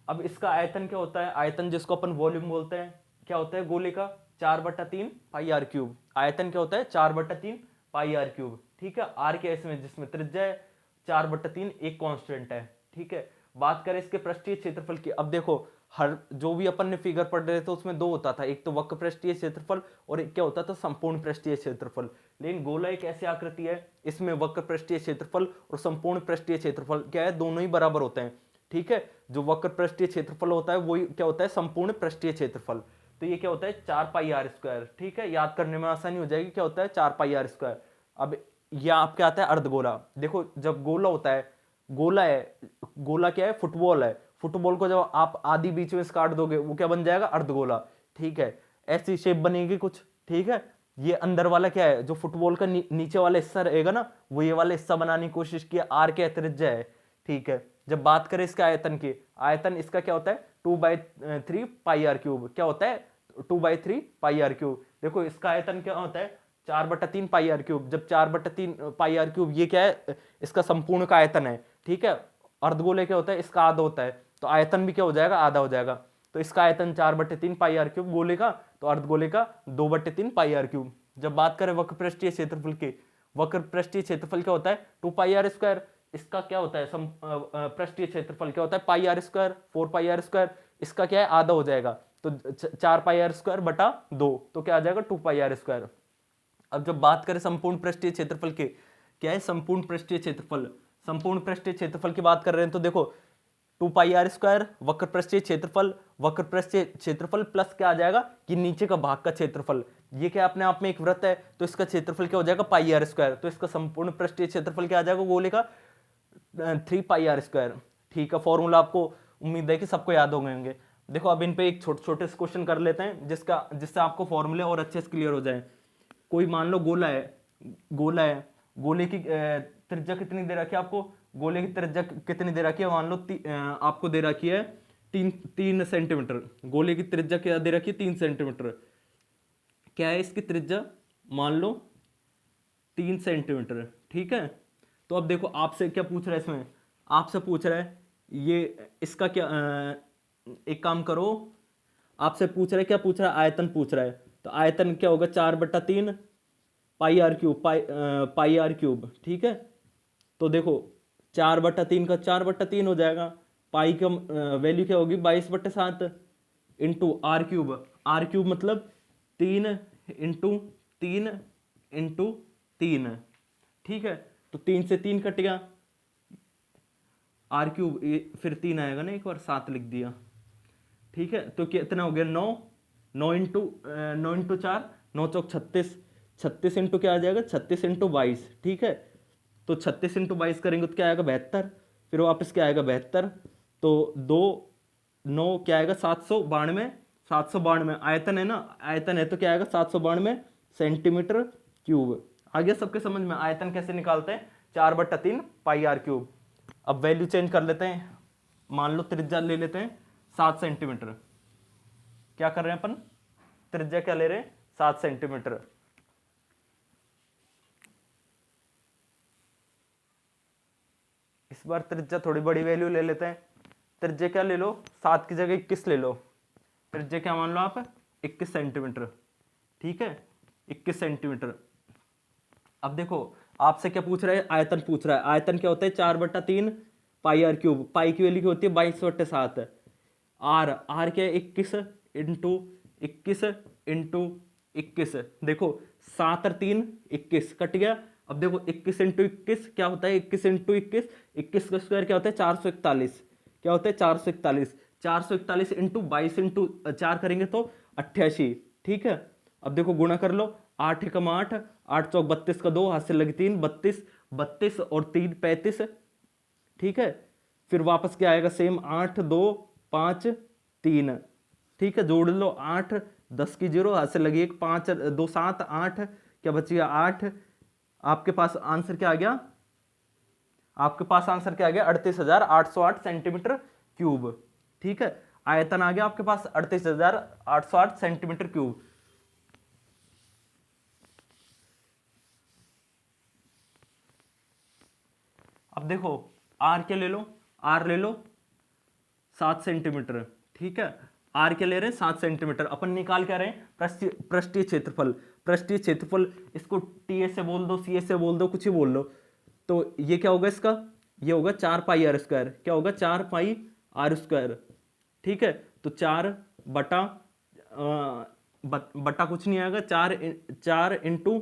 अब इसका आयतन क्या होता है, आयतन जिसको अपन वॉल्यूम बोलते हैं, क्या होता है गोले का 4/3 पाई आर क्यूब। आयतन क्या होता है 4/3 पाई आर क्यूब। ठीक है, आर के इसमें जिसमें त्रिज्या है 4/3 एक कांस्टेंट है। ठीक है, बात करें इसके पृष्ठीय क्षेत्रफल की। अब देखो, हर जो भी अपन ने फिगर पढ़ रहे थे उसमें दो होता था, एक तो वक्र पृष्ठीय क्षेत्रफल और एक क्या होता था संपूर्ण पृष्ठीय क्षेत्रफल। लेकिन गोला एक ऐसी आकृति है, इसमें वक्र पृष्ठीय क्षेत्रफल और संपूर्ण पृष्ठीय क्षेत्रफल क्या है, दोनों ही बराबर होते हैं। ठीक है, जो वक्र पृष्ठीय क्षेत्रफल होता है वही क्या होता है संपूर्ण पृष्ठीय क्षेत्रफल। तो ये क्या होता है 4πr²। ठीक है, याद करने में आसानी हो जाएगी, क्या होता है 4πr²। अब यह आपके आता है अर्धगोला। देखो, जब गोला होता है, गोला है, गोला क्या है फुटबॉल है, फुटबॉल को जब आप आधी बीच में से काट दोगे वो क्या बन जाएगा अर्धगोला। ठीक है, ऐसी शेप बनेगी कुछ। ठीक है, ये अंदर वाला क्या है, जो फुटबॉल का नीचे वाला हिस्सा रहेगा ना, वो ये वाला हिस्सा बनाने की कोशिश की, आर के त्रिज्या है। ठीक है, जब बात करें इसके आयतन की, आयतन इसका क्या होता है 2/3 पाई आर क्यूब। क्या होता है 2/3 पाई आर क्यूब। देखो, इसका आयतन क्या होता है 4/3 पाई आर क्यूब। जब 4/3 पाई आर क्यूब, ये क्या है इसका संपूर्ण का आयतन है। ठीक है, अर्धगोले क्या होता है इसका आधा होता है, तो आयतन भी क्या हो जाएगा आधा हो जाएगा। तो इसका आयतन 4/3 पाई आर क्यूब गोले का, तो अर्धगोले का 2/3 पाई आर क्यूब। जब बात करें वक्र पृष्ठीय क्षेत्रफल की, वक्र पृष्ठीय क्षेत्रफल क्या होता है 2πr²। इसका क्या होता है पृष्ठीय क्षेत्रफल क्या होता है πr², 4πr²। इसका क्या है आधा हो जाएगा, तो 4πr²/2, तो क्या आ जाएगा 2πr²। अब जब बात करें संपूर्ण पृष्ठीय क्षेत्रफल के, क्या है संपूर्ण पृष्ठीय क्षेत्रफल, संपूर्ण पृष्ठीय क्षेत्रफल की बात कर रहे हैं, तो देखो 2πr² वक्र पृष्ठीय क्षेत्रफल, वक्र पृष्ठीय क्षेत्रफल प्लस क्या आ जाएगा कि नीचे का भाग का क्षेत्रफल। ये क्या अपने आप में एक वृत्त है, तो इसका क्षेत्रफल क्या हो जाएगा πr²। तो इसका संपूर्ण पृष्ठीय क्षेत्रफल क्या आ जाएगा गोले का 3πr²। ठीक है, फॉर्मूला आपको उम्मीद है कि सबको याद हो गए होंगे। देखो, अब इन पे एक छोटे छोटे से क्वेश्चन कर लेते हैं जिससे आपको फॉर्मूले और अच्छे से क्लियर हो जाए। कोई मान लो गोला है, गोला है, गोले की त्रिज्या कितनी दे रखी है आपको, गोले की त्रिज्या कितनी दे रखी है, मान लो आपको दे रखी है 3 सेंटीमीटर। गोले की त्रिज्या क्या दे रखी है 3 सेंटीमीटर। क्या है इसकी त्रिज्या, मान लो 3 सेंटीमीटर। ठीक है, तो अब देखो आपसे क्या पूछ रहा है, इसमें आपसे पूछ रहा है ये इसका क्या एक काम करो, आपसे पूछ रहा है क्या पूछ रहा है, आयतन पूछ रहा है। तो आयतन क्या होगा 4/3 pi r cube, pi r cube. ठीक है, तो देखो 4/3 का 4/3 हो जाएगा, पाई का वैल्यू क्या होगी 22/7 into R cube. R cube मतलब 3 इंटू 3 इंटू 3। ठीक है, तो 3 से 3 कट गया, आर क्यूब फिर 3 आएगा ना, एक बार 7 लिख दिया। ठीक है, तो कितना हो गया 9, 9 इंटू 4, 9 चौक 36, 36 इंटू क्या आ जाएगा 36 इंटू 22। ठीक है, तो 36 इंटू 22 करेंगे तो क्या आएगा 72, फिर वापस क्या आएगा 72, तो 2 9 क्या आएगा 792, 792 आयतन है ना, आयतन है तो क्या आएगा 792 सेंटीमीटर क्यूब। आ गया सबके समझ में आयतन कैसे निकालते हैं 4/3 पाई आर क्यूब। अब वैल्यू चेंज कर लेते हैं, मान लो त्रिज्या ले लेते हैं 7 सेंटीमीटर। क्या कर रहे हैं अपन, त्रिज्या क्या ले रहे हैं 7 सेंटीमीटर। इस बार त्रिज्या थोड़ी बड़ी वैल्यू ले लेते हैं, त्रिज्या क्या ले लो 7 की जगह 21 ले लो। त्रिज्या क्या मान लो आप 21 सेंटीमीटर। ठीक है, 21 सेंटीमीटर। अब देखो आपसे क्या पूछ रहा है, आयतन पूछ रहा है। आयतन क्या होता है 4/3 पाई आर क्यूब, पाई की वैल्यू क्या होती है 22/7। आर आर क्या है 21 इंटू 21 इंटू 21। देखो 7 और 3 21 कट गया। अब देखो 21 इंटू 21 क्या होता है 21 इंटू 21, 21 का स्क्वायर क्या होता है 441। क्या होता है 441, 441 इंटू 22 इंटू 4 करेंगे तो 88। ठीक है, अब देखो गुणा कर लो, 8 एकम 8, 8 चौक 32 का 2, हाथ से लगी 3, 32, 32 और 3 35। ठीक है, फिर वापस क्या आएगा सेम 8 2 5 3। ठीक है, जोड़ लो 8 10 की 0, हाथ से लगी 1, 5 2 7 8, क्या बचेगा 8। आपके पास आंसर क्या आ गया, आपके पास आंसर क्या आ गया 38,808 सेंटीमीटर क्यूब। ठीक है, आयतन आ गया आपके पास 38,808 सेंटीमीटर क्यूब। अब देखो आर क्या ले लो, आर ले लो 7 सेंटीमीटर। ठीक है, आर क्या ले रहे हैं 7 सेंटीमीटर। अपन निकाल क्या रहे हैं पृष्ठीय क्षेत्रफल। पृष्ठीय क्षेत्रफल इसको टी ए से बोल दो, सी ए से बोल दो, कुछ ही बोल लो। तो ये क्या होगा इसका, ये होगा 4 पाई आर स्क्वायर। क्या होगा 4 पाई आर स्क्वायर। ठीक है, तो 4 बटा बटा कुछ नहीं आएगा, 4 इंटू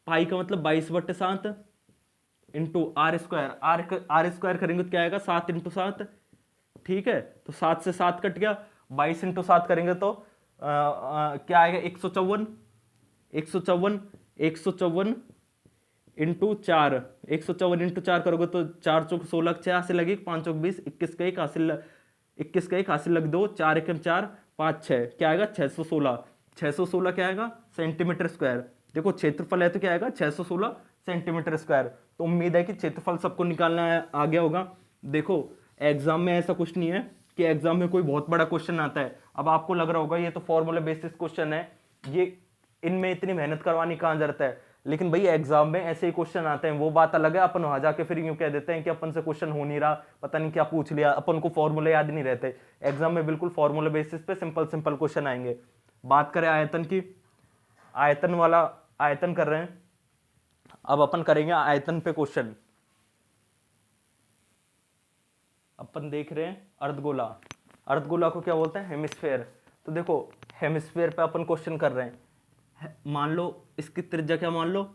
पाई का मतलब 22/7 into are square. R square करेंगे तो क्या आएगा 7 इंटू 7। ठीक है, तो 7 से 7 कट गया, 22 इंटू 7 करेंगे तो क्या आएगा 154। 154 इंटू 4, 154 इंटू 4 करोगे तो 4 चौक 16, 6 हासिल लगी, 5 चौक 20, 21 का 1 हासिल, 21 का 1 हासिल लग 2, 4 एकम 4, 5 6, क्या आएगा 616। 616 क्या आएगा सेंटीमीटर स्क्वायर। देखो क्षेत्रफल है तो क्या आएगा 616 सेंटीमीटर स्क्वायर। तो उम्मीद है कि क्षेत्रफल सबको निकालना आ गया होगा। देखो एग्जाम में ऐसा कुछ नहीं है कि एग्जाम में कोई बहुत बड़ा क्वेश्चन आता है। अब आपको लग रहा होगा ये तो फॉर्मूला बेसिस क्वेश्चन है, ये इनमें इतनी मेहनत करवाने की कहाँ जरूरत है। लेकिन भाई एग्जाम में ऐसे ही क्वेश्चन आते हैं, वो बात अलग है। अपन वहां जाके फिर यूं कह देते हैं कि अपन से क्वेश्चन हो नहीं रहा, पता नहीं क्या पूछ लिया, अपन को फॉर्मूले याद नहीं रहते। एग्जाम में बिल्कुल फॉर्मूला बेसिस पे सिंपल सिंपल क्वेश्चन आएंगे। बात करें आयतन की, आयतन वाला आयतन कर रहे हैं, अब अपन करेंगे आयतन पे क्वेश्चन। अपन देख रहे हैं अर्धगोला। अर्धगोला को क्या बोलते हैं हेमिस्फेयर। तो देखो हेमिस्फेयर पे अपन क्वेश्चन कर रहे हैं। मान लो इसकी त्रिज्या क्या मान लो,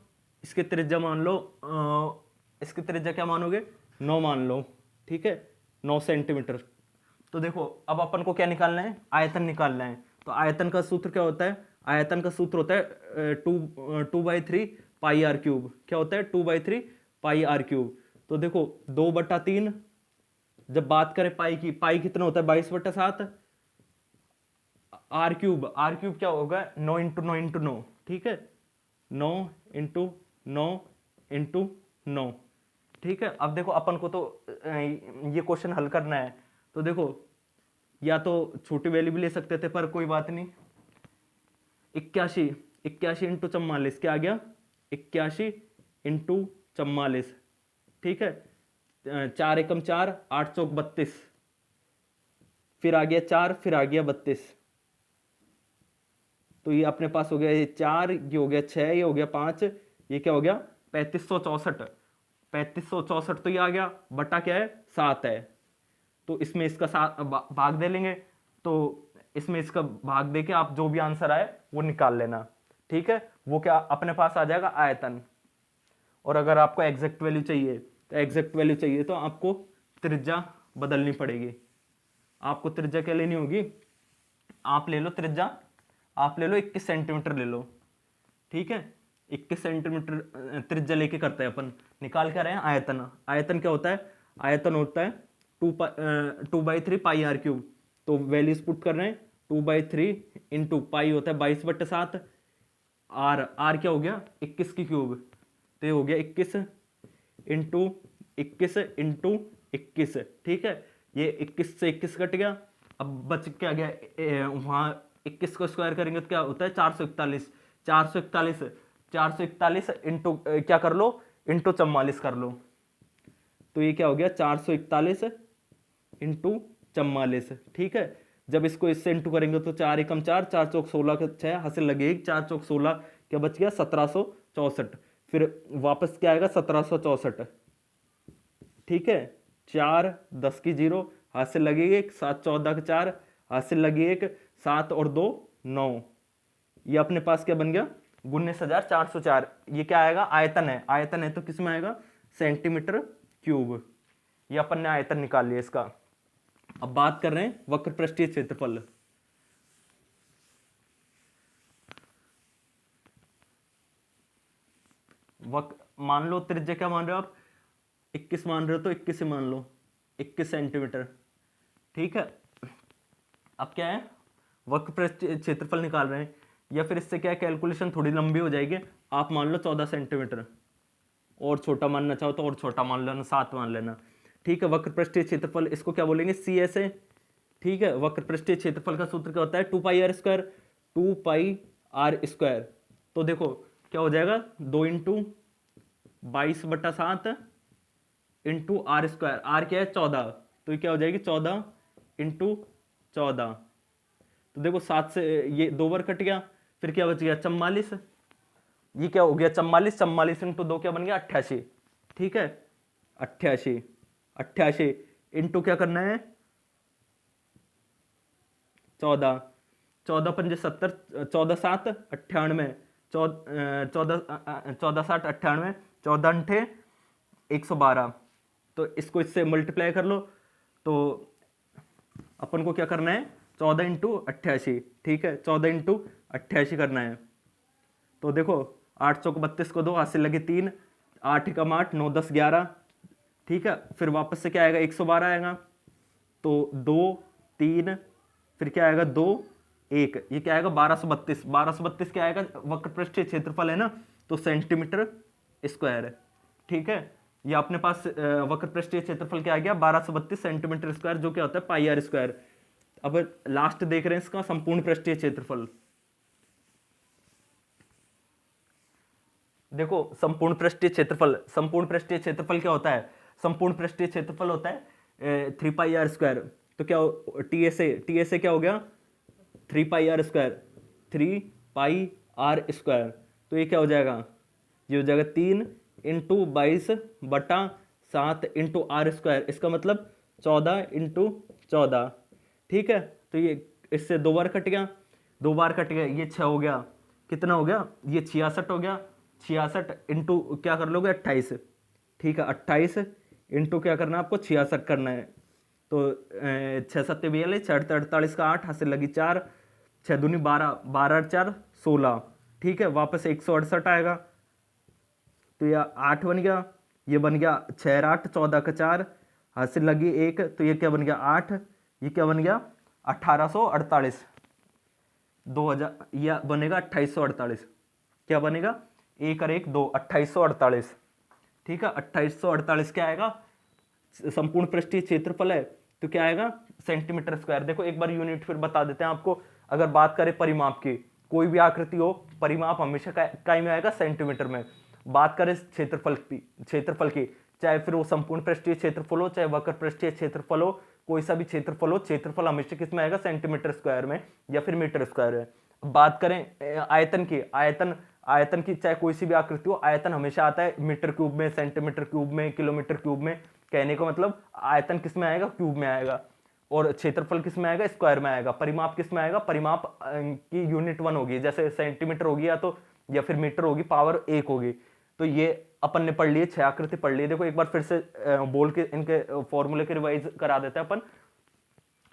इसकी त्रिज्या मान लो इसकी त्रिज्या क्या मानोगे 9 मान लो। ठीक है 9 सेंटीमीटर। तो देखो अब अपन को क्या निकालना है आयतन निकालना है। तो आयतन का सूत्र क्या होता है, आयतन का सूत्र होता है 2/3 पाई आर क्यूब। क्या होता है 2/3 पाई आर क्यूब। तो देखो 2/3, जब बात करें पाई की, पाई कितना होता है 22/7। आर क्यूब क्या होगा 9 इंटू 9 इंटू 9। ठीक है 9 इंटू 9 इंटू 9। ठीक है, अब देखो अपन को तो ये क्वेश्चन हल करना है। तो देखो या तो छोटी वैल्यू भी ले सकते थे पर कोई बात नहीं। 81 इंटू 44 क्या आ गया 81 इंटू 44। ठीक है 4 एकम 4, 8 चौक 32, फिर आ गया 4, फिर आ गया 32। तो ये अपने पास हो गया ये 4, ये हो गया 6, ये हो गया 5, ये क्या हो गया 3564। 3564 तो ये आ गया, बटा क्या है 7 है। तो इसमें इसका भाग दे लेंगे। तो इसमें इसका भाग दे के आप जो भी आंसर आए वो निकाल लेना। ठीक है, वो क्या अपने पास आ जाएगा आयतन। और अगर आपको एग्जैक्ट वैल्यू चाहिए तो एग्जैक्ट वैल्यू चाहिए तो आपको त्रिज्या बदलनी पड़ेगी। आपको त्रिज्या क्या लेनी होगी, आप ले लो त्रिज्या, आप ले लो 21 सेंटीमीटर ले लो। ठीक है 21 सेंटीमीटर त्रिज्या लेके करते हैं अपन। निकाल क्या रहे हैं आयतन। आयतन क्या होता है, आयतन होता है 2/3 पाई आर क्यूब। तो वैल्यूज पुट कर रहे हैं 2/3 इंटू पाई होता है 22/7। आर क्या हो गया 21 की क्यूब। तो ये हो गया 21 इंटू 21 इंटू 21। ठीक है ये 21 से 21 कट गया, अब बच क्या गया वहां 21 को स्क्वायर करेंगे तो क्या होता है 441। 441 इंटू क्या कर लो इंटू 44 कर लो। तो ये क्या हो गया 441 इंटू 44। ठीक है जब इसको इससे इंटू करेंगे तो 4 एकम 4, 4 चौक 16 का 6 हासिल लगेगी, 4 चौक 16 क्या बच गया 1764। फिर वापस क्या आएगा 1764। ठीक है 4 10 की 0 हासिल लगेगी 1, 7 14 का 4 हासिल लगी 1, 7 और 2 9। ये अपने पास क्या बन गया 19,404। ये क्या आएगा आयतन है, आयतन है तो किस में आएगा सेंटीमीटर क्यूब। ये अपन ने आयतन निकाल लिया इसका। अब बात कर रहे हैं वक्र पृष्ठीय क्षेत्रफल। मान लो त्रिज्या क्या मान रहे हो आप 21 मान रहे हो तो 21 से मान लो 21 सेंटीमीटर। ठीक है अब क्या है वक्र पृष्ठीय क्षेत्रफल निकाल रहे हैं, या फिर इससे क्या कैलकुलेशन थोड़ी लंबी हो जाएगी। आप मान लो 14 सेंटीमीटर, और छोटा मानना चाहो तो और छोटा मान लेना 7 मान लेना। ठीक है वक्र पृष्ठीय क्षेत्रफल इसको क्या बोलेंगे सी एस ए। ठीक है वक्र पृष्ठीय क्षेत्रफल का सूत्र क्या होता है 2 pi r square. 2 pi r square. तो देखो क्या हो जाएगा 2 into 22/7 into are square. R क्या है 14, तो ये क्या हो जाएगी 14 इंटू 14, तो देखो 7 से ये 2 बार कट गया, फिर क्या बच गया 44, ये क्या हो गया 44, 44 इंटू 2 क्या बन गया 88, ठीक है 88, 88 इंटू क्या करना है 14, 14 पंजे 70, 14 7 98, 14 7 98, 14 अंठे 112, तो इसको इससे मल्टीप्लाई कर लो, तो अपन को क्या करना है 14 इंटू 88, ठीक है 14 इंटू 88 करना है, तो देखो 8 चौक 32 को 2 हाथ से लगे 3, 8 एकम 8, 9 10 11, ठीक है फिर वापस से क्या आएगा 112 आएगा, तो 2 3 फिर क्या आएगा 2 1, ये क्या आएगा 1232, 1232 क्या आएगा वक्र पृष्ठीय क्षेत्रफल है ना, तो सेंटीमीटर स्क्वायर है, ठीक है ये अपने पास वक्र पृष्ठीय क्षेत्रफल क्या आ गया 1232 सेंटीमीटर स्क्वायर, जो क्या होता है पाई आर स्क्वायर। अब लास्ट देख रहे हैं इसका संपूर्ण पृष्ठीय क्षेत्रफल, देखो संपूर्ण पृष्ठीय क्षेत्रफल, संपूर्ण पृष्ठीय क्षेत्रफल क्या होता है, संपूर्ण पृष्ठीय क्षेत्रफल होता है 3 पाई आर स्क्वायर, तो क्या टीएसए क्या हो गया 3 pi r square, 3 pi r square, तो ये क्या हो जाएगा, ये हो जाएगा 3 इंटू 22/7 इंटू आर स्क्वायर, इसका मतलब 14 इंटू 14, ठीक है तो ये इससे 2 बार कट गया, 2 बार कट गया, ये 6 हो गया, कितना हो गया ये 66 हो गया, 66 इंटू क्या कर लोगे 28, ठीक है 28 इंटू क्या करना है आपको 66 करना है, तो 6 7 42, 6 48 का 8 हाथ से लगी 4, 6 दूनी 12, 12 4 16, ठीक है वापस 168 आएगा, तो यह 8 बन गया, ये बन गया 6 8 14 का 4 हाथ से लगी 1, तो ये क्या बन गया 8, ये क्या बन गया 1848, 2000, यह बनेगा 2848, क्या बनेगा 1 और 1 2 2848, ठीक है 2848 क्या आएगा संपूर्ण पृष्ठीय क्षेत्रफल है, तो क्या आएगा सेंटीमीटर स्क्वायर। देखो एक बार यूनिट फिर बता देते हैं आपको, अगर बात करें परिमाप की, कोई भी आकृति हो परिमाप हमेशा काय में आएगा सेंटीमीटर में, बात करें क्षेत्रफल की चाहे फिर वो संपूर्ण पृष्ठीय क्षेत्रफल हो चाहे वक्र पृष्ठीय क्षेत्रफल हो, कोई सा भी क्षेत्रफल हो, क्षेत्रफल हमेशा किस में आएगा सेंटीमीटर स्क्वायर में या फिर मीटर स्क्वायर में। बात करें आयतन की, आयतन की चाहे कोई सी भी आकृति हो, आयतन हमेशा आता है मीटर क्यूब में, सेंटीमीटर क्यूब में, किलोमीटर क्यूब में, कहने का मतलब आयतन किस में आएगा क्यूब में आएगा, और क्षेत्रफल किस में आएगा स्क्वायर में आएगा। परिमाप किस में आएगा, परिमाप की यूनिट 1 होगी, जैसे सेंटीमीटर होगी या फिर मीटर होगी, पावर 1 होगी। तो ये अपन ने पढ़ लिए, 6 आकृति पढ़ लिए। देखो एक बार फिर से बोल के इनके फॉर्मूले के रिवाइज करा देते हैं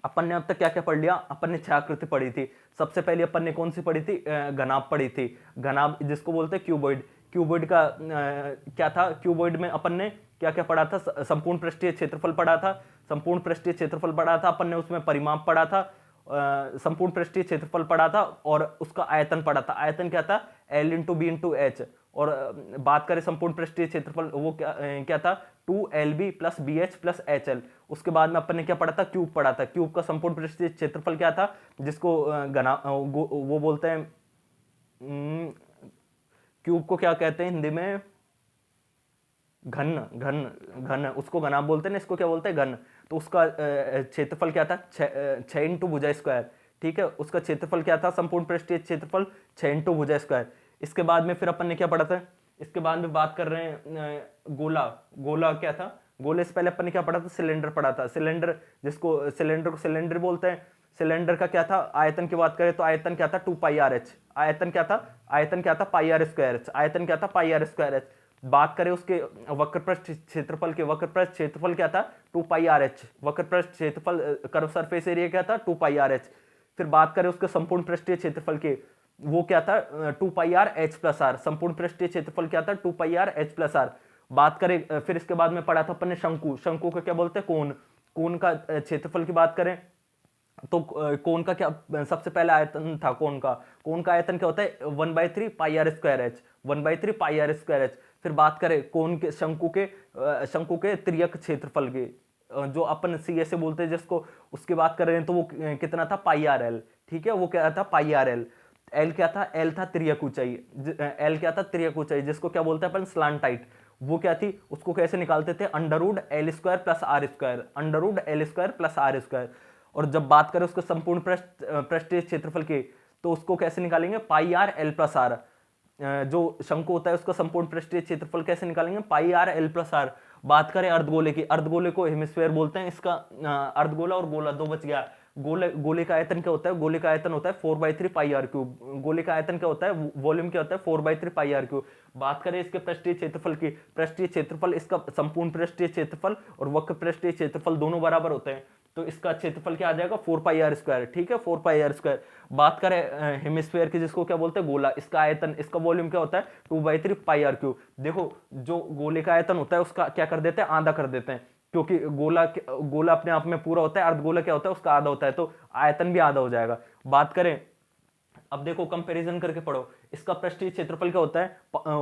अपन ने अब तक क्या क्या पढ़ लिया, अपन ने 6 आकृति पढ़ी थी। सबसे पहले अपन ने कौन सी पढ़ी थी, घनाभ पढ़ी थी, घनाभ जिसको बोलते हैं क्यूबॉइड। क्यूबॉइड का क्या था, क्यूबॉइड में अपन ने क्या क्या पढ़ा था, संपूर्ण पृष्ठीय क्षेत्रफल पढ़ा था, संपूर्ण पृष्ठीय क्षेत्रफल पढ़ा था अपन ने, उसमें परिमाप पढ़ा था, संपूर्ण पृष्ठीय क्षेत्रफल पढ़ा था और उसका आयतन पढ़ा था। आयतन क्या था, L into B into H. और बात करें संपूर्ण पृष्ठीय क्षेत्रफल, वो क्या था 2LB plus BH plus HL। उसके बाद में अपन ने क्या पढ़ा था, क्यूब पढ़ा था। क्यूब का संपूर्ण पृष्ठीय क्षेत्रफल क्या था, जिसको वो बोलते हैं, क्यूब को क्या कहते हैं हिंदी में, घन, उसको घनाभ बोलते हैं, इसको क्या बोलते हैं घन। तो उसका क्षेत्रफल क्या था 6 इंटू भुजा स्क्वायर, ठीक है। उसका क्षेत्रफल क्या था, संपूर्ण पृष्ठीय क्षेत्रफल 6 इंटू भुजा स्क्वायर। इसके बाद में फिर अपन ने क्या पढ़ा था, इसके बाद में बात कर रहे हैं गोला क्या था, गोले से पहले अपन ने क्या पढ़ा था, सिलेंडर पढ़ा था। सिलेंडर जिसको सिलेंडर को सिलेंडर बोलते हैं। सिलेंडर का क्या था, आयतन की बात करें तो आयतन क्या था 2πRh। आयतन क्या था पाई आर स्क्वायर एच। आयतन क्या था पाई आर स्क्वायर एच। बात करें उसके वक्रपृष्ठ क्षेत्रफल के, वक्रपृष्ठ क्षेत्रफल क्या था 2πRh। वक्रपृष्ठ क्षेत्रफल कर्व सरफेस एरिया क्या था 2πRh। फिर बात करें उसके संपूर्ण पृष्ठीय क्षेत्रफल के, वो क्या था 2πRh प्लस आर। संपूर्ण पृष्ठीय क्षेत्रफल क्या था 2πRh प्लस आर। बात करें फिर इसके बाद में पढ़ा था अपन ने शंकु। शंकु को क्या बोलते हैं, कोन का क्षेत्रफल की बात करें तो कोन का क्या सबसे पहला आयतन था, कोन का आयतन क्या होता है 1/3 pi r square h, 1/3 pi r square h. फिर बात करें कोन के शंकु के तिर्यक क्षेत्रफल के, जो अपन सी से बोलते हैं जिसको, उसकी बात कर रहे हैं तो वो कितना था पाई आर एल, ठीक है। वो क्या था पाई आर एल। एल क्या था, एल था तिर्यक ऊंचाई, एल क्या था तिर्यक ऊंचाई, जिसको क्या बोलते हैं अपन स्लांट हाइट। वो क्या थी, उसको कैसे निकालते थे, under root L square plus R square, under root L square plus R square. और जब बात करें उसके संपूर्ण पृष्ठीय क्षेत्रफल की, तो उसको कैसे निकालेंगे, पाई आर एल प्लस आर। जो शंकु होता है उसका संपूर्ण पृष्ठीय क्षेत्रफल कैसे निकालेंगे, पाई आर एल प्लस आर। बात करें अर्धगोले की, अर्धगोले को हेमिस्फीयर बोलते हैं, इसका अर्धगोला और गोला दो बच गया। गोले का आयतन क्या होता है, गोले का आयतन होता है 4/3 पाई आर क्यूब। गोले का आयतन क्या होता है, वॉल्यूम क्या होता है 4/3 पाई आर क्यूब। बात करें इसके पृष्ठीय क्षेत्रफल की, पृष्ठीय क्षेत्रफल, इसका संपूर्ण पृष्ठीय क्षेत्रफल और वक्र पृष्ठीय क्षेत्रफल दोनों बराबर होते हैं, तो इसका क्षेत्रफल क्या आ जाएगा 4 पाई आर स्क्वायर। ठीक है, 4 पाई आर स्क्वायर। बात करें हेमिस्फीयर की, जिसको क्या बोलते हैं गोला, इसका आयतन, इसका वॉल्यूम क्या होता है 2/3 पाई आर क्यूब। देखो जो गोले का आयतन होता है उसका क्या कर देते हैं, आधा कर देते हैं, क्योंकि गोला अपने आप में पूरा होता है, अर्धगोला क्या होता है उसका आधा होता है, तो आयतन भी आधा हो जाएगा। बात करें, अब देखो कंपैरिजन करके पढ़ो, इसका पृष्ठीय क्षेत्रफल क्या होता है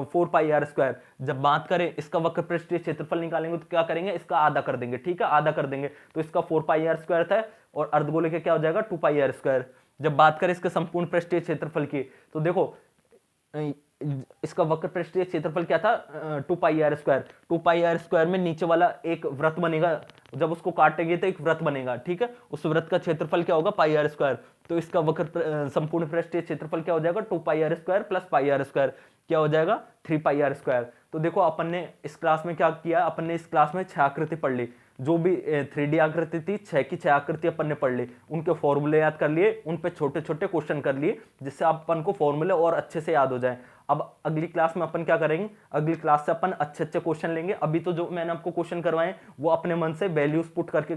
4 पाई आर स्क्वायर। जब बात करें इसका वक्र पृष्ठीय क्षेत्रफल निकालेंगे तो क्या करेंगे, इसका आधा कर देंगे। ठीक है, आधा कर देंगे, तो इसका 4 पाई आर स्क्वायर था और अर्धगोले का क्या हो जाएगा 2 पाई आर स्क्वायर। जब बात करें इसके संपूर्ण पृष्ठीय क्षेत्रफल की, तो देखो इसका वक्र पृष्ठीय क्षेत्रफल क्या था 2 pi r square. 2 pi r square में नीचे वाला एक वृत्त बनेगा, जब उसको काटेंगे तो एक वृत्त बनेगा। ठीक है, उस वृत्त का क्षेत्रफल क्या होगा पाई आर स्क्वायर, तो इसका वक्र संपूर्ण पृष्ठीय क्षेत्रफल क्या हो जाएगा 2 pi r square plus pi r square, क्या हो जाएगा 3 पाई आर स्क्वायर। तो देखो अपन ने इस क्लास में क्या किया, अपन ने इस क्लास में 6 आकृति पढ़ ली, जो भी 3D आकृति थी 6 की 6 आकृति अपन ने पढ़ ली, उनके फॉर्मूले याद कर लिए, उन पे छोटे छोटे क्वेश्चन कर लिए, जिससे अपन को फॉर्मूले और अच्छे से याद हो जाए। अब अगली क्लास में अपन क्या करेंगे, अगली क्लास से अपन अच्छे अच्छे क्वेश्चन लेंगे। अभी तो जो मैंने आपको क्वेश्चन करवाए वो अपने मन से वैल्यूज पुट करके,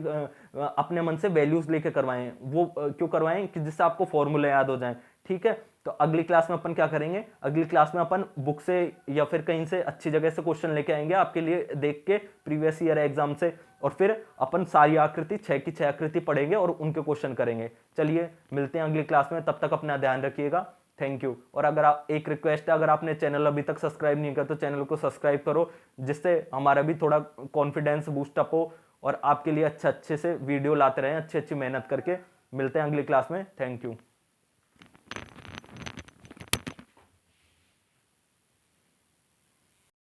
अपने मन से वैल्यूज लेके करवाए, वो क्यों करवाएं कि जिससे आपको फॉर्मूले याद हो जाए। ठीक है, तो अगली क्लास में अपन क्या करेंगे, अगली क्लास में अपन बुक से या फिर कहीं से अच्छी जगह से क्वेश्चन लेके आएंगे आपके लिए, देख के प्रीवियस ईयर एग्जाम से, और फिर अपन सारी आकृति 6 की 6 आकृति पढ़ेंगे और उनके क्वेश्चन करेंगे। चलिए मिलते हैं अगली क्लास में, तब तक अपना ध्यान रखिएगा। Thank you. और अगर आप, एक रिक्वेस्ट है, अगर आपने चैनल अभी तक सब्सक्राइब नहीं किया तो चैनल को सब्सक्राइब करो, जिससे हमारा भी थोड़ा कॉन्फिडेंस बूस्टअप हो और आपके लिए अच्छे से वीडियो लाते रहें, अच्छी मेहनत करके। मिलते हैं अगली क्लास में। Thank you.